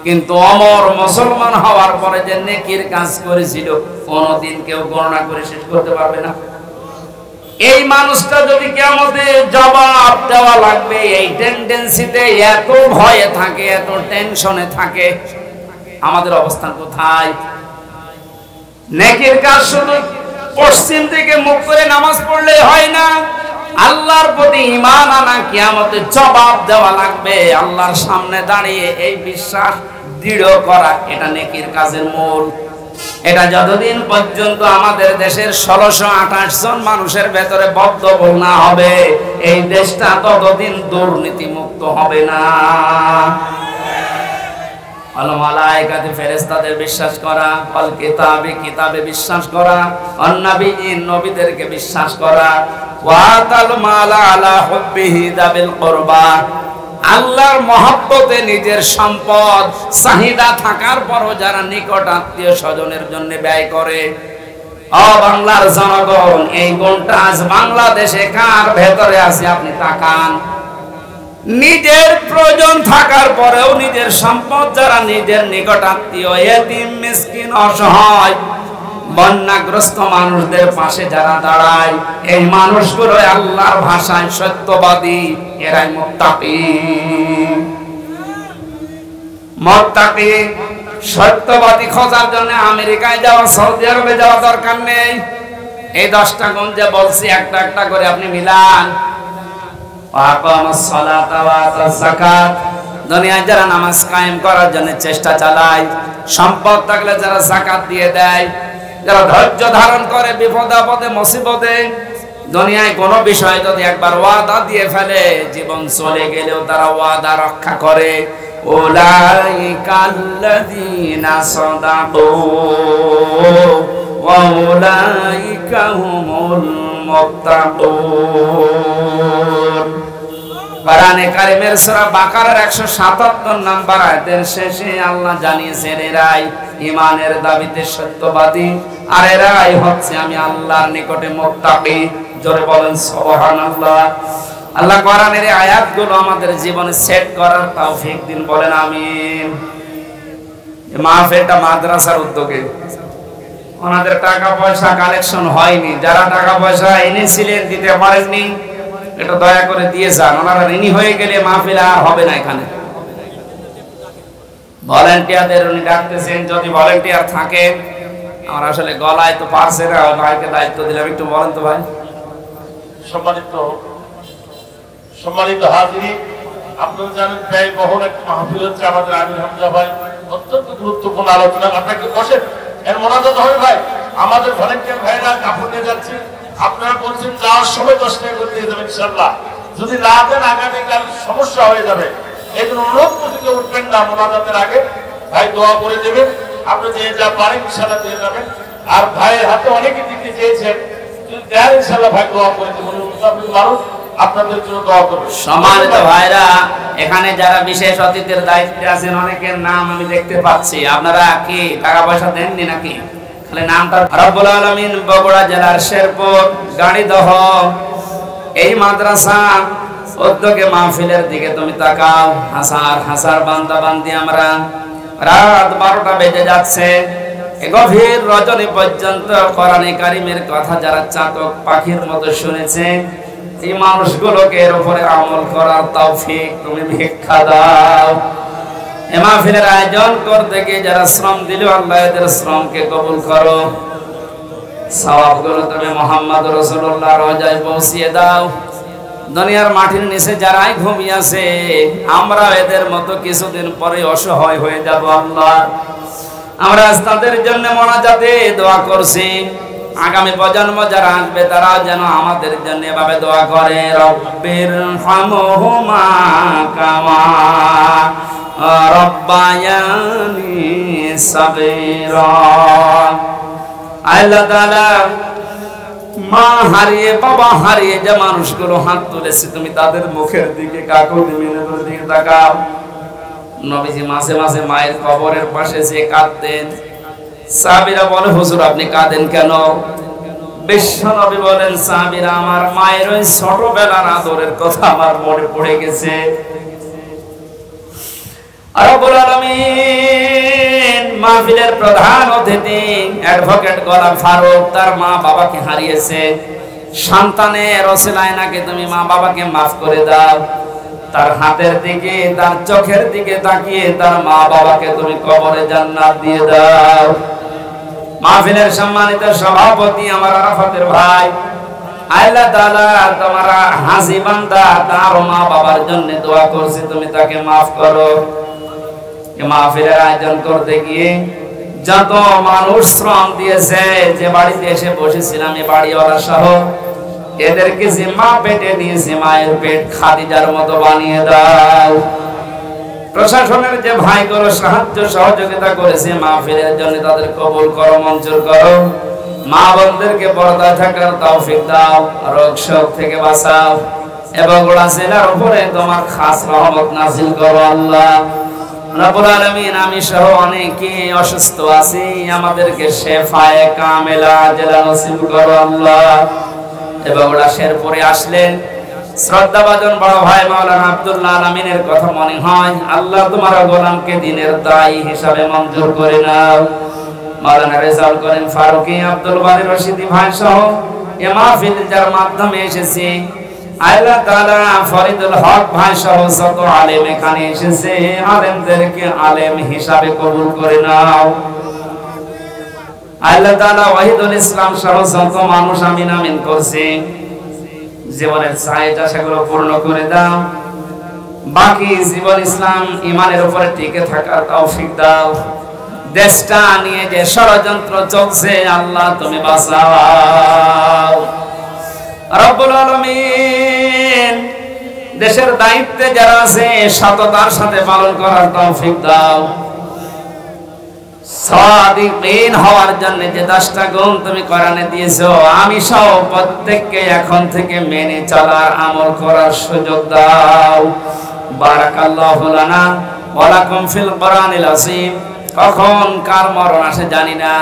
Speaker 1: কিন্তু ওমর মুসলমান হওয়ার পরে যে নেকির কাজ করেছিল কোনদিন কেউ গণনা করে শেষ করতে পারবে না। এই মানুষটা যদি কিয়ামতে জবাব দেওয়া লাগবে, এই টেন্ডেন্সিতে এত ভয়ে থাকে, এত টেনশনে থাকে, আমাদের অবস্থান কোথায়? নেকির কাজ শুধু পশ্চিম থেকে মুখ করে নামাজ পড়লেই হয় না, আল্লাহর প্রতি ঈমান আনা, কিয়ামতে জবাব দেওয়া লাগবে আল্লাহর সামনে দাঁড়িয়ে, এই বিশ্বাস দৃঢ় করা, এটা নেকির কাজের মূল। এটা যতদিন পর্যন্ত আমাদের দেশের 1628 জন মানুষের ভেতরে বদ্ধমূল না হবে, এই দেশটা ততদিন দুর্নীতি মুক্ত হবে না। আল মালায়েকাতে ফেরেশতাদের বিশ্বাস করা, আল কিতাবে কিতাবে বিশ্বাস করা, আন নবিয়্যিন নবীদেরকে বিশ্বাস করা, ওয়া তাল মালা আলা হুব্বিহি যাবিল কুরবা, আল্লাহর মহব্বতে নিজের সম্পদ চাহিদা থাকার পরও যারা নিকট আত্মীয় স্বজনের জন্য ব্যয় করে। ও বাংলার জনগণ, এই গুণটা আজ বাংলাদেশে কার ভেতরে আছে আপনি তাকান। নিজের প্রয়োজন থাকার পরেও নিজের সম্পদ যারা নিজের নিকট আত্মীয়, এতিম মিসকিন অসহায় বন্যাগ্রস্ত মানুষদের পাশে যারা দাঁড়ায়, এই মানুষগুলো আল্লাহর ভাষায় সত্যবাদী, এরাই মুত্তাকি। মুত্তাকি সত্যবাদী খোঁজার জন্য আমেরিকায় যাওয়া, সৌদি আরবে যাওয়া দরকার নেই। এই 10টা গুণ যে বলছি একটা একটা করে আপনি মিলান। দুনিয়ায় যারা নামাজ কায়েম করার জন্য চেষ্টা চালায়, সম্পদ থাকলে যারা যাকাত দিয়ে দেয়, যারা ধৈর্য ধারণ করে বিপদ আপদে মুসিবতে, দুনিয়ায় কোনো বিষয় যদি একবার ওয়াদা দিয়ে ফেলে, জীবন চলে গেলেও তারা ওয়াদা রক্ষা করে। উলাইকাল্লাযীনা সাদাকু ওয়া উলাইকা হুমুল মুত্তাকুন। কোরআনে কারীমের সূরা বাকারার 177 নম্বর আয়াতের শেষে আল্লাহ জানিয়েছেন, এরাই ঈমানের দাবিতে সত্যবাদী, আর এরাই হচ্ছে আমি আল্লাহর নিকটে মুত্তাকি। জোরে বলেন সুবহানাল্লাহ। আল্লাহ কোরআনের এই আয়াতগুলো আমাদের জীবনে সেট করার তৌফিক দিন, বলেন আমিন। মাহফিলটা মাদ্রাসার উদ্যোগে, ওনাদের টাকা পয়সা কালেকশন হয়নি, যারা টাকা পয়সা এনেছিলেন দিতে পারেননি এটা দয়া করে দিয়ে যান, ওনারা ঋণী হয়ে গেলে মাহফিল আর হবে না এখানে। ভলান্টিয়ারদের উনি ডাকতেছেন, যদি ভলান্টিয়ার থাকে, আমার আসলে গলায় তো পারছে না, ভাইকে দায়িত্ব দিলাম, একটু বলেন তো ভাই।
Speaker 3: সম্মানিত হাজিরি, আপনারা জানেন ব্যয়বহুল একটা মাহফিল হচ্ছে আমাদের আমির হামজা ভাই, অত্যন্ত গুরুত্বপূর্ণ আলোচনা। আপনাকে বসেন, এর মোনাজাত হবে ভাই। আমাদের ভলান্টিয়ার ভাইরা কাপড় নিয়ে যাচ্ছে, আপনারা বলছেন যাওয়ার সময় 10 টাকা করে দিয়ে দেবেন ইনশাআল্লাহ, যদি না দেন আগামীকাল সমস্যা হয়ে যাবে। এই জন্য অনুরোধ থেকে উঠবেন না, মোনাজাতের আগে ভাই দোয়া করে দেবেন, আপনি যে যা পারেন ইনশাআল্লাহ দিয়ে যাবেন। আর ভাইয়ের হাতে অনেকে দিতে চেয়েছেন, দেন ইনশাআল্লাহ ভাই দোয়া করে দেবেন, মানুষ আপনাদের জন্য দোয়া করবে।
Speaker 1: সম্মানিত ভাইরা, এখানে যারা বিশেষ অতিথির দায়িত্বে আছেন অনেকের নাম আমি দেখতে পাচ্ছি, আপনারা কি টাকা পয়সা দেননি নাকি? খালি নামটা। রব্বুল আলামিন বগুড়া জেলার শেরপুর গাড়িদহ এই মাদ্রাসা উদ্যোগে মাহফিলের দিকে তুমি তাকাও। হাজার হাজার বান্দা বান্দি আমরা, রাত 12টা বেজে যাচ্ছে, গভীর রজনী পর্যন্ত কোরআনে কারিমের কথা যারা চাতক পাখির মতো শুনেছে, এই মানুষগুলোকে এর উপরে আমল করার তৌফিক তুমি ভিক্ষা দাও। এই মাহফিলের আয়োজন করতে গিয়ে যারা শ্রম দিল, আল্লাহ এদের শ্রমকে কবুল করো। সওয়াবগুলো তুমি মুহাম্মদ রাসূলুল্লাহর রওজায় পৌঁছিয়ে দাও। দুনিয়ার মাটির নিচে যারাই ঘুমিয়ে আছে, আমরা এদের মতো কিছুদিন পরে অসহায় হয়ে যাব আল্লাহ। আমরা তাদের জন্য মোনাজাতে দোয়া করছি, আগামী প্রজন্ম যারা আসবে তারা যেন আমাদের জন্য এভাবে দোয়া করে, রব্বির হামহুমা কামা রব্বায়ানি সাগীরা। আল্লাহ তাআলা মা হারিয়ে বাবা হারিয়ে যে মানুষগুলো হাত তুলেছে, তুমি তাদের মুখের দিকে কাকুতি মিনতির দিকে তাকাও। নবীজি মাঝে মাঝে মায়ের কবরের পাশে যে কাঁদতেন, সাহাবীরা বলে হুজুর আপনি কাঁদেন কেন? বিশ্ব নবী বলেন, সাহাবীরা আমার মায়ের ওই ছোটবেলার আদরের কথা আমার মনে পড়ে গেছে। রব্বুল আলামিন মাহফিলের প্রধান অতিথি অ্যাডভোকেট গোলাম ফারুক তার মা বাবাকে হারিয়েছে, সন্তানের ওসিলায় নাকি তুমি মা বাবাকে মাফ করে দাও। তার হাতের দিকে তার চোখের দিকে তাকিয়ে তার মা বাবাকে তুমি কবরে জান্নাত দিয়ে দাও। মাহফিলের সম্মানিত সভাপতি আমার আরাফাতের ভাই, আল্লাহ তাআলা তোমার হাজি বান্দা তার মা বাবার জন্য দোয়া করছে, তুমি তাকে মাফ করো। এই মাহফিলের আয়োজন করতে গিয়ে যত মানুষ শ্রম দিয়েছে, যে বাড়িতে এসে বসেছিলাম এই বাড়িওয়ালা সহ, এদেরকে যে মা পেটে নিয়েছে মায়ের পেট খাদিজার মতো বানিয়ে দাও। প্রশাসনের যে ভাইগুলো সাহায্য সহযোগিতা করেছে মাহফিলের জন্য, তাদের কবুল করো, মঞ্জুর করো। মা বোনদেরকে পর্দায় থাকার তৌফিক দাও, রোগ শোক থেকে বাঁচাও, এবং ওরা জেলার উপরে তোমার খাস রহমত নাযিল করো আল্লাহ রাব্বুল আলামিন। আমি সহ অনেকে অসুস্থ আছি, আমাদেরকে শেফায়ে কামেলা আজলা নসিব করো আল্লাহ। এবং ওরা শেরপুরে আসলেন, শ্রদ্ধাভাজন বড় ভাই মাওলানা আব্দুল্লাহ আলামিনের কথা মনে হয়, আল্লাহ তোমার গোলামকে দিনের দায়ী হিসাবে মঞ্জুর করে নাও। মাওলানা রেজাউল করিম ফারুকী, আব্দুল বারী রশিদি ভাই সহ এ মাহফিল যার মাধ্যমে এসেছে, আল্লাহ তাআলা ফরিদুল হক ভাই সহ যত আলেম এখানে এসেছে, আলেমদেরকে আলেম হিসাবে কবুল করে নাও। আল্লাহ তাআলা ওয়াহিদুল ইসলাম সহ যত মানুষ আমিন আমিন করছে, জীবনের চাহিদা সেগুলো পূর্ণ করে দাও। বাকি জীবন ইসলাম ঈমানের উপরে টিকে থাকার তৌফিক দাও। দেশটা নিয়ে যে ষড়যন্ত্র চলছে আল্লাহ তুমি বাঁচাও রব্বুল আলামিন। দেশের দায়িত্বে যারা আছে সততার সাথে পালন করার তৌফিক দাও। সাদিকিন হওয়ার জন্য যে 10টা গুণ তুমি কোরআনে দিয়েছো, আমি সহ প্রত্যেককে এখন থেকে মেনে চলার আমল করার সুযোগ দাও। বারাকাল্লাহু লানা ওয়া লাকুম ফিল কোরআনিল আযীম। কখন কার মরণ আসে জানি না,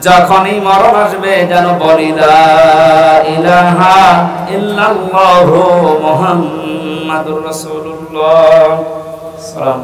Speaker 1: যখনই মরণ আসবে যেন বলি লা ইলাহা ইল্লাল্লাহু মুহাম্মাদুর রাসূলুল্লাহ। সালাম।